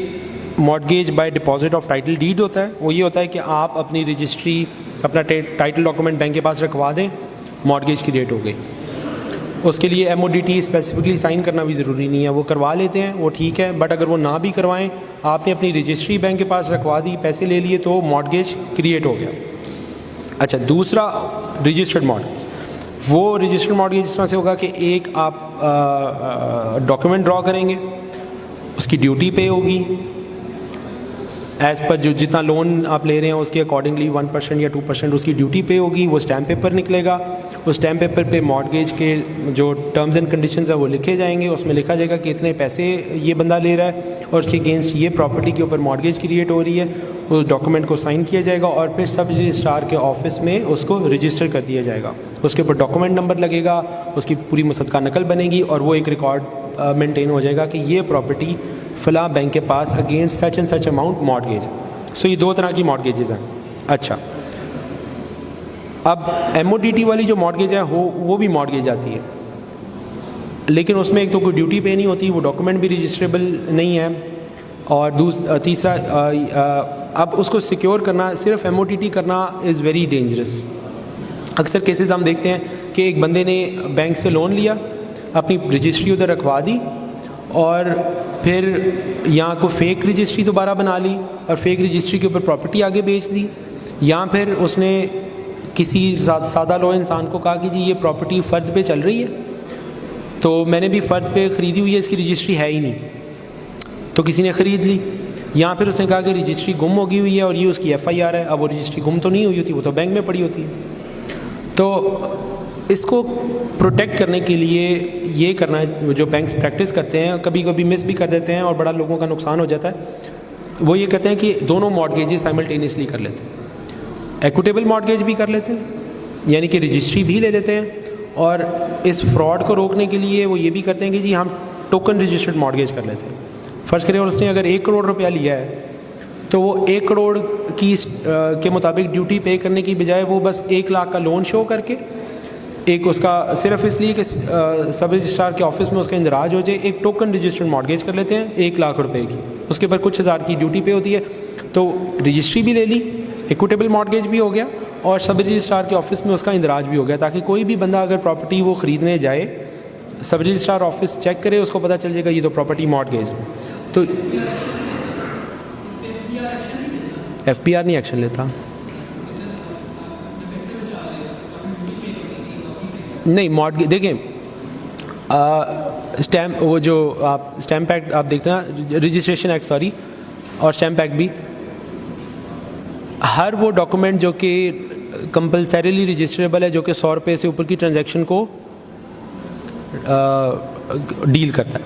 mortgage by deposit of title deed ہوتا ہے، وہ یہ ہوتا ہے کہ آپ اپنی رجسٹری، اپنا ٹائٹل ڈاکومنٹ بینک کے پاس رکھوا دیں، مارگیج کی ڈیٹ ہو گئی. اس کے لیے MODT اسپیسیفکلی سائن کرنا بھی ضروری نہیں ہے، وہ کروا لیتے ہیں، وہ ٹھیک ہے. بٹ اگر وہ نہ بھی کروائیں، آپ نے اپنی رجسٹری بینک کے پاس رکھوا دی، پیسے لے لیے، تو مارگیج کریٹ ہو گیا. اچھا دوسرا رجسٹرڈ مارگیج. وہ رجسٹرڈ مارگیج اس طرح سے ہوگا کہ ایک آپ ڈاکومنٹ ڈرا کریں گے، اس کی ڈیوٹی پے ہوگی ایز پر جو جتنا لون آپ لے رہے ہیں اس کے اکارڈنگلی 1% یا 2% اس کی ڈیوٹی پے ہوگی. وہ اسٹیمپ پیپر نکلے گا، اس اسٹیمپ پیپر پہ مارگیج کے جو ٹرمز اینڈ کنڈیشنز ہیں وہ لکھے جائیں گے. اس میں لکھا جائے گا کہ اتنے پیسے یہ بندہ لے رہا ہے اور اس کے اگینسٹ یہ پراپرٹی کے اوپر مارگیج کریٹ ہو رہی ہے. اس ڈاکومنٹ کو سائن کیا جائے گا اور پھر سب رجسٹرار کے آفس میں اس کو رجسٹر کر دیا جائے گا. اس کے اوپر ڈاکومنٹ نمبر لگے گا، اس کی پوری مصدقہ نقل بنے گی اور وہ ایک ریکارڈ مینٹین ہو جائے گا کہ یہ پراپرٹی فلاں بینک کے پاس against such and such amount mortgage. So یہ 2 طرح کی مارگیجز ہیں. اچھا اب MODT والی جو مارگیج ہے وہ بھی مارگیج آتی ہے، لیکن اس میں ایک تو کوئی ڈیوٹی پے نہیں ہوتی، وہ ڈاکومنٹ بھی رجسٹریبل نہیں ہے. اور تیسرا اب اس کو سیکیور کرنا، صرف MODT کرنا از ویری ڈینجرس. اکثر کیسز ہم دیکھتے ہیں کہ ایک بندے نے بینک سے لون لیا، اپنی رجسٹری ادھر رکھوا دی اور پھر یہاں کو فیک رجسٹری دوبارہ بنا لی اور فیک رجسٹری کے اوپر پراپرٹی آگے بیچ دی. یا پھر اس نے کسی سادہ لو انسان کو کہا کہ جی یہ پراپرٹی فرد پہ چل رہی ہے، تو میں نے بھی فرد پہ خریدی ہوئی ہے، اس کی رجسٹری ہے ہی نہیں، تو کسی نے خرید لی. یا پھر اس نے کہا کہ رجسٹری گم ہو گئی ہوئی ہے اور یہ اس کی FIR ہے. اب وہ رجسٹری گم تو نہیں ہوئی ہوتی، وہ تو بینک میں پڑی ہوتی ہے. تو اس کو پروٹیکٹ کرنے کے لیے یہ کرنا ہے جو بینکس پریکٹس کرتے ہیں، کبھی کبھی مس بھی کر دیتے ہیں اور بڑا لوگوں کا نقصان ہو جاتا ہے. وہ یہ کہتے ہیں کہ دونوں مارگیجز سائملٹینیسلی کر لیتے ہیں. ایکوٹیبل مارگیج بھی کر لیتے ہیں، یعنی کہ رجسٹری بھی لے لیتے ہیں. اور اس فراڈ کو روکنے کے لیے وہ یہ بھی کرتے ہیں کہ جی ہم ٹوکن رجسٹرڈ مارگیج کر لیتے ہیں. فرض کریں اور اس نے اگر 1 کروڑ روپیہ لیا ہے تو وہ 1 کروڑ کے مطابق ڈیوٹی پے کرنے کی بجائے وہ بس 1 لاکھ کا لون شو کر کے، ایک اس کا صرف اس لیے کہ سب رجسٹرار کے آفس میں اس کا اندراج ہو جائے، ایک ٹوکن رجسٹرڈ مارگیج کر لیتے ہیں 1 لاکھ روپے کی. اس کے اوپر کچھ ہزار کی ڈیوٹی پے ہوتی ہے، تو رجسٹری بھی لے لی، ایکوٹیبل مارگیج بھی ہو گیا اور سب رجسٹرار کے آفس میں اس کا اندراج بھی ہو گیا، تاکہ کوئی بھی بندہ اگر پراپرٹی وہ خریدنے جائے سب رجسٹرار آفس چیک کرے, اس کو پتہ چل جائے گا یہ تو پراپرٹی مارگیج. تو ایف پی آر نہیں ایکشن لیتا, نہیں مارگیج. دیکھیں اسٹیمپ, وہ جو آپ اسٹیمپ ایکٹ آپ دیکھتے ہیں, رجسٹریشن ایکٹ سوری, اور اسٹیمپ ایکٹ بھی, ہر وہ ڈاکومنٹ جو کہ کمپلسریلی رجسٹریبل ہے, جو کہ 100 روپے سے اوپر کی ٹرانزیکشن کو ڈیل کرتا ہے.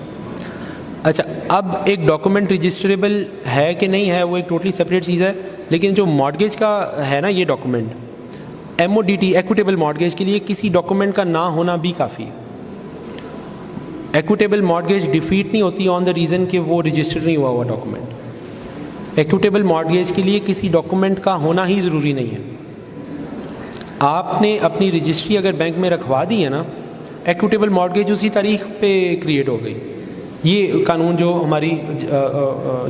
اچھا, اب ایک ڈاکومنٹ رجسٹریبل ہے کہ نہیں ہے وہ ایک ٹوٹلی سپریٹ چیز ہے, لیکن جو مارگیج کا ہے نا یہ document, M O D T equitable mortgage کے لیے کسی ڈاکومنٹ کا نہ ہونا بھی کافی ہے. ایکویٹیبل مارگیج ڈیفیٹ نہیں ہوتی آن دا ریزن کہ وہ رجسٹر نہیں ہوا ہوا ڈاکومنٹ. ایکویٹیبل مارگیج کے لیے کسی ڈاکومنٹ کا ہونا ہی ضروری نہیں ہے. آپ نے اپنی رجسٹری اگر بینک میں رکھوا دی ہے نا, ایکویٹیبل مارگیج اسی تاریخ پہ کریٹ ہو گئی. یہ قانون جو ہماری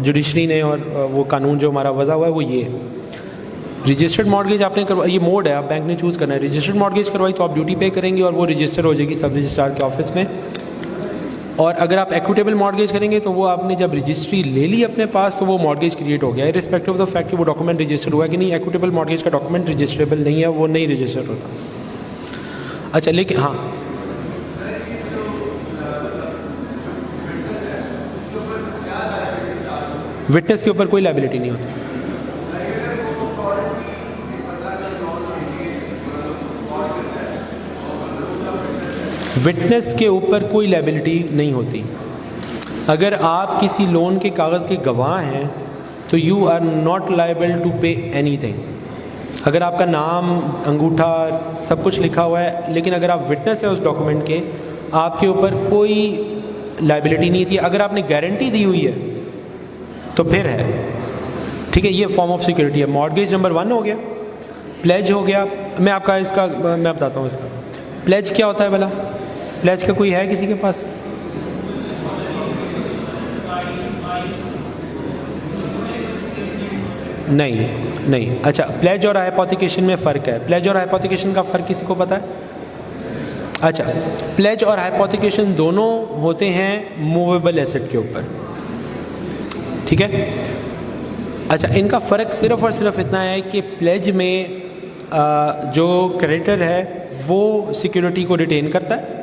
جوڈیشری نے اور وہ قانون جو ہمارا وضع ہوا ہے وہ یہ ہے. رجسٹرڈ مارگیج آپ نے کروائی, یہ موڈ ہے, آپ بینک نے چوز کرنا ہے. رجسٹرڈ مارگیج کروائی تو آپ ڈیوٹی پے کریں گے اور وہ رجسٹر ہو جائے گی سب رجسٹرار کے آفس میں. اور اگر آپ ایکویٹیبل مارگیج کریں گے تو وہ آپ نے جب رجسٹری لے لی اپنے پاس تو وہ مارگیج کریٹ ہو گیا ہے, رسپیکٹ آف دا فیکٹ کہ وہ ڈاکومنٹ رجسٹر ہوا ہے کہ نہیں. ایکویٹیبل مارگیج کا ڈاکومنٹ رجسٹریبل نہیں ہے, وہ نہیں رجسٹر ہوتا. اچھا, لیکن ہاں وٹنس کے اوپر کوئی لائبلٹی نہیں ہوتی. وٹنس کے اوپر کوئی لائبلٹی نہیں ہوتی. اگر آپ کسی لون کے کاغذ کے گواہ ہیں تو you are not liable to pay anything. اگر آپ کا نام, انگوٹھا, سب کچھ لکھا ہوا ہے, لیکن اگر آپ وٹنس ہیں اس ڈاکومنٹ کے, آپ کے اوپر کوئی لائبلٹی نہیں تھی. اگر آپ نے گارنٹی دی ہوئی ہے تو پھر ہے, ٹھیک ہے, یہ فارم آف سیکورٹی ہے. مارگیج نمبر 1 ہو گیا, پلیج ہو گیا. میں آپ کا اس کا میں بتاتا ہوں اس کا پلیج کیا ہوتا ہے بھلا. پلیج کا کوئی ہے کسی کے پاس؟ نہیں. اچھا, پلیج اور ہائپوتھیکیشن میں فرق ہے. پلیج اور ہائپوتھیکیشن کا فرق کسی کو پتہ ہے؟ اچھا, پلیج اور ہائپوتھیکیشن دونوں ہوتے ہیں موویبل ایسٹ کے اوپر, ٹھیک ہے. اچھا, ان کا فرق صرف اور صرف اتنا ہے کہ پلیج میں جو کریڈیٹر ہے وہ سیکیورٹی کو ریٹین کرتا ہے.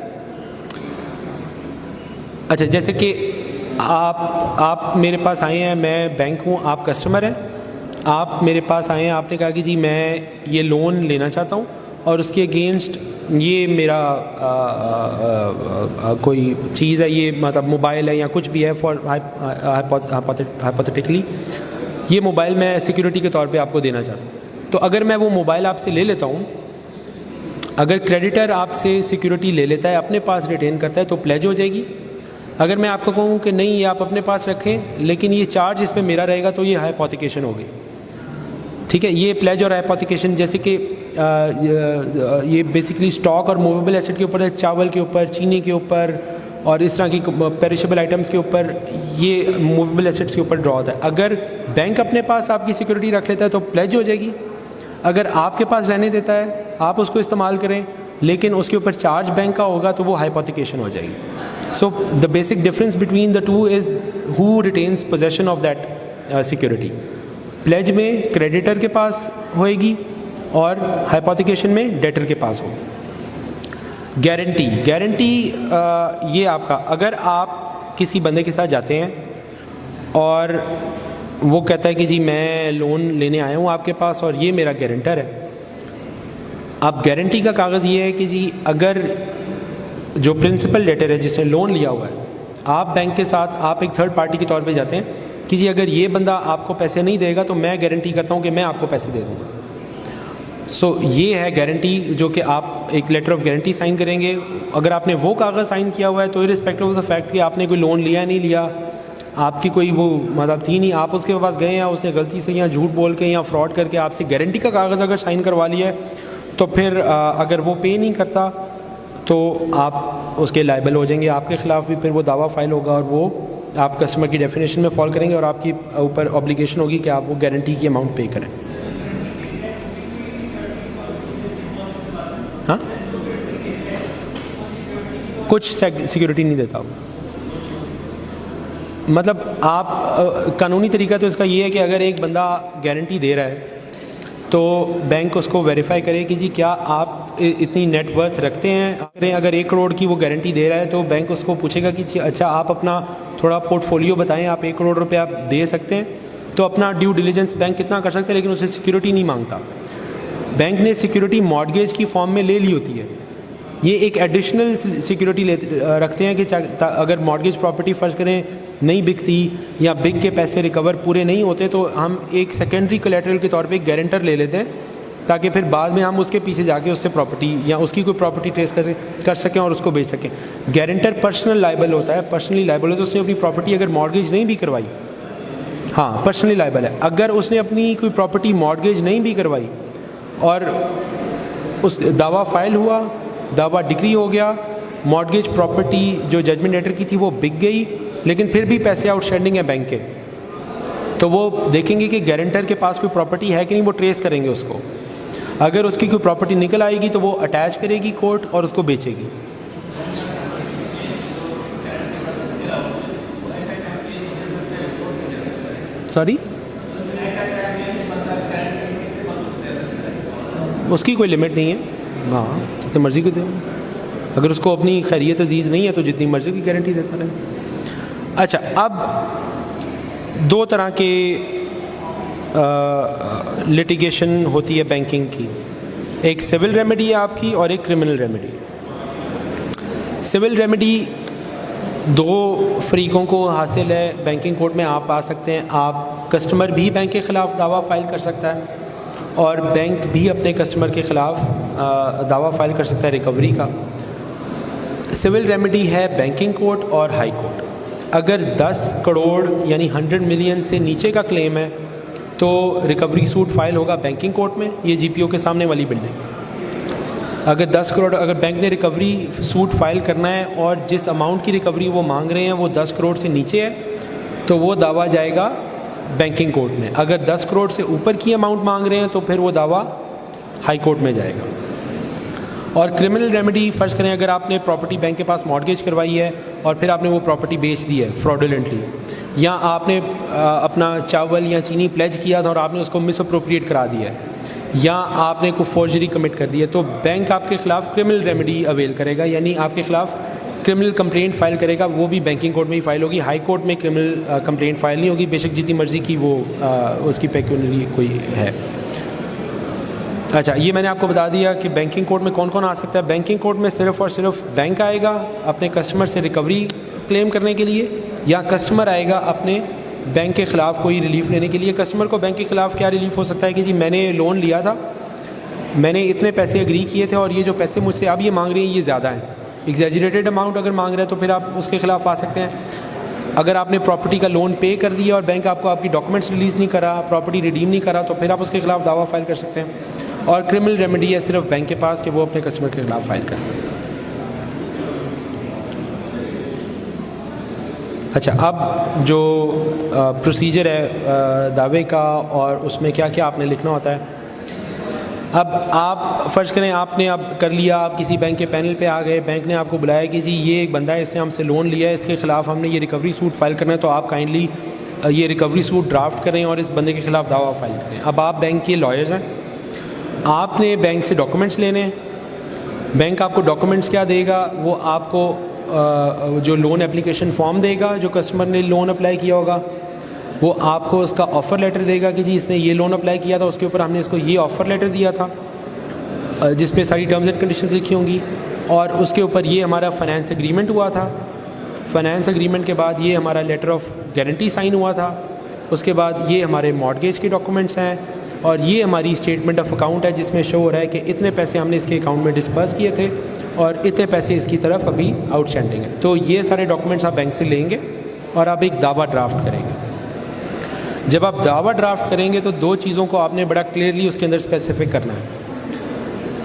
اچھا, جیسے کہ آپ میرے پاس آئے ہیں, میں بینک ہوں, آپ کسٹمر ہیں, آپ میرے پاس آئے ہیں, آپ نے کہا کہ جی میں یہ لون لینا چاہتا ہوں اور اس کے اگینسٹ یہ میرا کوئی چیز ہے, یہ مطلب موبائل ہے یا کچھ بھی ہے, فار ہائپوتھیٹیکلی یہ موبائل میں سیکیورٹی کے طور پہ آپ کو دینا چاہتا ہوں. تو اگر میں وہ موبائل آپ سے لے لیتا ہوں, اگر کریڈیٹر آپ سے سیکیورٹی لے لیتا ہے, اپنے پاس ریٹین کرتا ہے, تو پلیج ہو جائے گی. اگر میں آپ کو کہوں کہ نہیں یہ آپ اپنے پاس رکھیں لیکن یہ چارج اس پہ میرا رہے گا, تو یہ ہائپوتھیکیشن ہوگی, ٹھیک ہے. یہ پلیج اور ہائپوتھیکیشن جیسے کہ یہ بیسکلی اسٹاک اور موویبل ایسٹ کے اوپر ہے, چاول کے اوپر, چینی کے اوپر اور اس طرح کی پیریشیبل آئٹمس کے اوپر, یہ موویبل ایسٹس کے اوپر ڈرا ہوتا ہے. اگر بینک اپنے پاس آپ کی سیکورٹی رکھ لیتا ہے تو پلیج ہو جائے گی. اگر آپ کے پاس رہنے دیتا ہے, آپ اس کو استعمال کریں, لیکن اس کے اوپر چارج بینک کا ہوگا تو وہ ہائپوتھیکیشن ہو جائے گی. So the basic difference between the two is who retains possession of that security. Pledge میں کریڈیٹر کے پاس ہوئے گی اور ہائپوتھیکیشن میں ڈیٹر کے پاس ہوگی. گارنٹی یہ آپ کا, اگر آپ کسی بندے کے ساتھ جاتے ہیں اور وہ کہتا ہے کہ جی میں لون لینے آیا ہوں آپ کے پاس اور یہ میرا گارنٹر ہے, آپ گارنٹی کا کاغذ یہ ہے کہ جی اگر جو پرنسپل ڈیٹر ہے جس نے لون لیا ہوا ہے, آپ بینک کے ساتھ آپ ایک تھرڈ پارٹی کے طور پہ جاتے ہیں کہ جی اگر یہ بندہ آپ کو پیسے نہیں دے گا تو میں گارنٹی کرتا ہوں کہ میں آپ کو پیسے دے دوں گا. سو یہ ہے گارنٹی, جو کہ آپ ایک لیٹر آف گارنٹی سائن کریں گے. اگر آپ نے وہ کاغذ سائن کیا ہوا ہے تو ارسپیکٹو آف دا فیکٹ کہ آپ نے کوئی لون لیا نہیں لیا, آپ کی کوئی وہ مطلب تھی نہیں, آپ اس کے پاس گئے ہیں, اس نے غلطی سے یا جھوٹ بول کے یا فراڈ کر کے آپ سے گارنٹی کا کاغذ اگر سائن کروا لیا ہے, تو پھر اگر وہ پے نہیں کرتا تو آپ اس کے لائبل ہو جائیں گے. آپ کے خلاف بھی پھر وہ دعویٰ فائل ہوگا اور وہ آپ کسٹمر کی ڈیفینیشن میں فال کریں گے اور آپ کی اوپر اوبلیگیشن ہوگی کہ آپ وہ گارنٹی کی اماؤنٹ پے کریں. ہاں, کچھ سیکیورٹی نہیں دیتا. مطلب آپ قانونی طریقہ تو اس کا یہ ہے کہ اگر ایک بندہ گارنٹی دے رہا ہے تو بینک اس کو ویریفائی کرے کہ جی کیا آپ اتنی نیٹ ورتھ رکھتے ہیں. اگر 1 کروڑ کی وہ گارنٹی دے رہا ہے تو بینک اس کو پوچھے گا کہ اچھا آپ اپنا تھوڑا پورٹ فولیو بتائیں, آپ 1 کروڑ روپے آپ دے سکتے ہیں. تو اپنا ڈیو ڈیلیجنس بینک کتنا کر سکتا ہے, لیکن اسے سیکیورٹی نہیں مانگتا. بینک نے سیکیورٹی مارگیج کی فارم میں لے لی ہوتی ہے. یہ ایک ایڈیشنل سیکیورٹی رکھتے ہیں کہ اگر مارگیج پراپرٹی فرض کریں نہیں بکتی یا بک کے پیسے ریکور پورے نہیں ہوتے تو ہم ایک سیکنڈری کولیٹرل کے طور پہ ایک گارنٹر لے لیتے ہیں تاکہ پھر بعد میں ہم اس کے پیچھے جا کے اس سے پراپرٹی یا اس کی کوئی پراپرٹی ٹریس کر سکیں اور اس کو بیچ سکیں. گارنٹر پرسنل لائبل ہوتا ہے, پرسنلی لائبل ہوتا ہے. اس نے اپنی پراپرٹی اگر مارگیج نہیں بھی کروائی, ہاں پرسنلی لائبل ہے. اگر اس نے اپنی کوئی پراپرٹی مارگیج نہیں بھی کروائی اور اس دعویٰ فائل ہوا, دعویٰ ڈگری ہو گیا, مارگیج پراپرٹی جو ججمنٹ لیٹر کی تھی وہ بک گئی, لیکن پھر بھی پیسے آؤٹ اسٹینڈنگ ہیں بینک کے, تو وہ دیکھیں گے کہ گارنٹر کے پاس کوئی پراپرٹی ہے کہ نہیں, وہ ٹریس کریں گے اس کو. اگر اس کی کوئی پراپرٹی نکل آئے گی تو وہ اٹیچ کرے گی کورٹ اور اس کو بیچے گی. سوری, اس کی کوئی لمٹ نہیں ہے. ہاں جتنی مرضی کو دے, اگر اس کو اپنی خیریت عزیز نہیں ہے تو جتنی مرضی کی گارنٹی دیتا رہے. اچھا, اب 2 طرح کے لٹیگیشن ہوتی ہے بینکنگ کی. ایک سول ریمیڈی ہے آپ کی اور ایک کرمنل ریمیڈی. سول ریمیڈی 2 فریقوں کو حاصل ہے. بینکنگ کورٹ میں آپ آ سکتے ہیں, آپ کسٹمر بھی بینک کے خلاف دعویٰ فائل کر سکتا ہے اور بینک بھی اپنے کسٹمر کے خلاف دعویٰ فائل کر سکتا ہے ریکوری کا. سول ریمیڈی ہے بینکنگ کورٹ اور ہائی کورٹ. اگر 10 کروڑ یعنی 100 ملین سے نیچے کا کلیم ہے تو ریکوری سوٹ فائل ہوگا بینکنگ کورٹ میں, یہ جی پی او کے سامنے والی بلڈنگ. اگر 10 کروڑ اگر بینک نے ریکوری سوٹ فائل کرنا ہے اور جس اماؤنٹ کی ریکوری وہ مانگ رہے ہیں وہ 10 کروڑ سے نیچے ہے تو وہ دعویٰ جائے گا بینکنگ کورٹ میں. اگر 10 کروڑ سے اوپر کی اماؤنٹ مانگ رہے ہیں تو پھر وہ دعویٰ ہائی کورٹ میں جائے گا. اور کرمنل ریمیڈی فرض کریں اگر آپ نے پراپرٹی بینک کے پاس مارگیج کروائی ہے اور پھر آپ نے وہ پراپرٹی بیچ دی ہے فراڈولنٹلی, یا آپ نے اپنا چاول یا چینی پلیج کیا تھا اور آپ نے اس کو مس اپروپریٹ کرا دیا ہے, یا آپ نے کوئی فورجری کمٹ کر دی ہے, تو بینک آپ کے خلاف کرمنل ریمیڈی اویل کرے گا, یعنی آپ کے خلاف کرمنل کمپلینٹ فائل کرے گا. وہ بھی بینکنگ کورٹ میں ہی فائل ہوگی, ہائی کورٹ میں کرمنل کمپلینٹ فائل نہیں ہوگی, بے شک جتنی مرضی کی وہ اس کی پیکیونری کوئی ہے. اچھا, یہ میں نے آپ کو بتا دیا کہ بینکنگ کورٹ میں کون کون آ سکتا ہے. بینکنگ کورٹ میں صرف اور صرف بینک آئے گا اپنے کسٹمر سے ریکوری کلیم کرنے کے لیے, یا کسٹمر آئے گا اپنے بینک کے خلاف کوئی ریلیف لینے کے لیے. کسٹمر کو بینک کے خلاف کیا ریلیف ہو سکتا ہے کہ جی میں نے لون لیا تھا, میں نے اتنے پیسے اگری کیے تھے اور یہ جو پیسے مجھ سے اب یہ مانگ رہے ہیں یہ زیادہ ہیں, ایگزیجریٹڈ اماؤنٹ اگر مانگ رہے ہیں تو پھر آپ اس کے خلاف آ سکتے ہیں. اگر آپ نے پراپرٹی کا لون پے کر دیا اور بینک آپ کو آپ کی ڈاکومنٹس ریلیز نہیں کرا, پراپرٹی ریڈیم نہیں کرا, تو پھر آپ اس کے خلاف دعویٰ فائل کر سکتے ہیں. اور کرمنل ریمیڈی ہے صرف بینک کے پاس کہ وہ اپنے کسٹمر کے خلاف فائل کریں. اچھا, اب جو پروسیجر ہے دعوے کا اور اس میں کیا کیا آپ نے لکھنا ہوتا ہے. اب آپ فرض کریں آپ نے اب کر لیا, آپ کسی بینک کے پینل پہ آ گئے, بینک نے آپ کو بلایا کہ جی یہ ایک بندہ ہے, اس نے ہم سے لون لیا ہے, اس کے خلاف ہم نے یہ ریکوری سوٹ فائل کرنا ہے, تو آپ کائنڈلی یہ ریکوری سوٹ ڈرافٹ کریں اور اس بندے کے خلاف دعویٰ فائل کریں. اب آپ بینک کے لائرز ہیں, آپ نے بینک سے ڈاکومنٹس لینے ہیں. بینک آپ کو ڈاکومنٹس کیا دے گا, وہ آپ کو جو لون اپلیکیشن فارم دے گا جو کسٹمر نے لون اپلائی کیا ہوگا, وہ آپ کو اس کا آفر لیٹر دے گا کہ جی اس نے یہ لون اپلائی کیا تھا, اس کے اوپر ہم نے اس کو یہ آفر لیٹر دیا تھا جس پہ ساری ٹرمز اینڈ کنڈیشنز لکھی ہوں گی, اور اس کے اوپر یہ ہمارا فائنینس ایگریمنٹ ہوا تھا, فائنینس ایگریمنٹ کے بعد یہ ہمارا لیٹر آف گارنٹی سائن ہوا تھا, اس کے بعد یہ ہمارے مارگیج کے ڈاکومنٹس ہیں, اور یہ ہماری اسٹیٹمنٹ آف اکاؤنٹ ہے جس میں شو ہو رہا ہے کہ اتنے پیسے ہم نے اس کے اکاؤنٹ میں ڈسبرس کیے تھے اور اتنے پیسے اس کی طرف ابھی آؤٹ اسٹینڈنگ ہیں. تو یہ سارے ڈاکومنٹس آپ بینک سے لیں گے اور آپ ایک دعویٰ ڈرافٹ کریں گے. جب آپ دعویٰ ڈرافٹ کریں گے تو 2 چیزوں کو آپ نے بڑا کلیئرلی اس کے اندر اسپیسیفک کرنا ہے.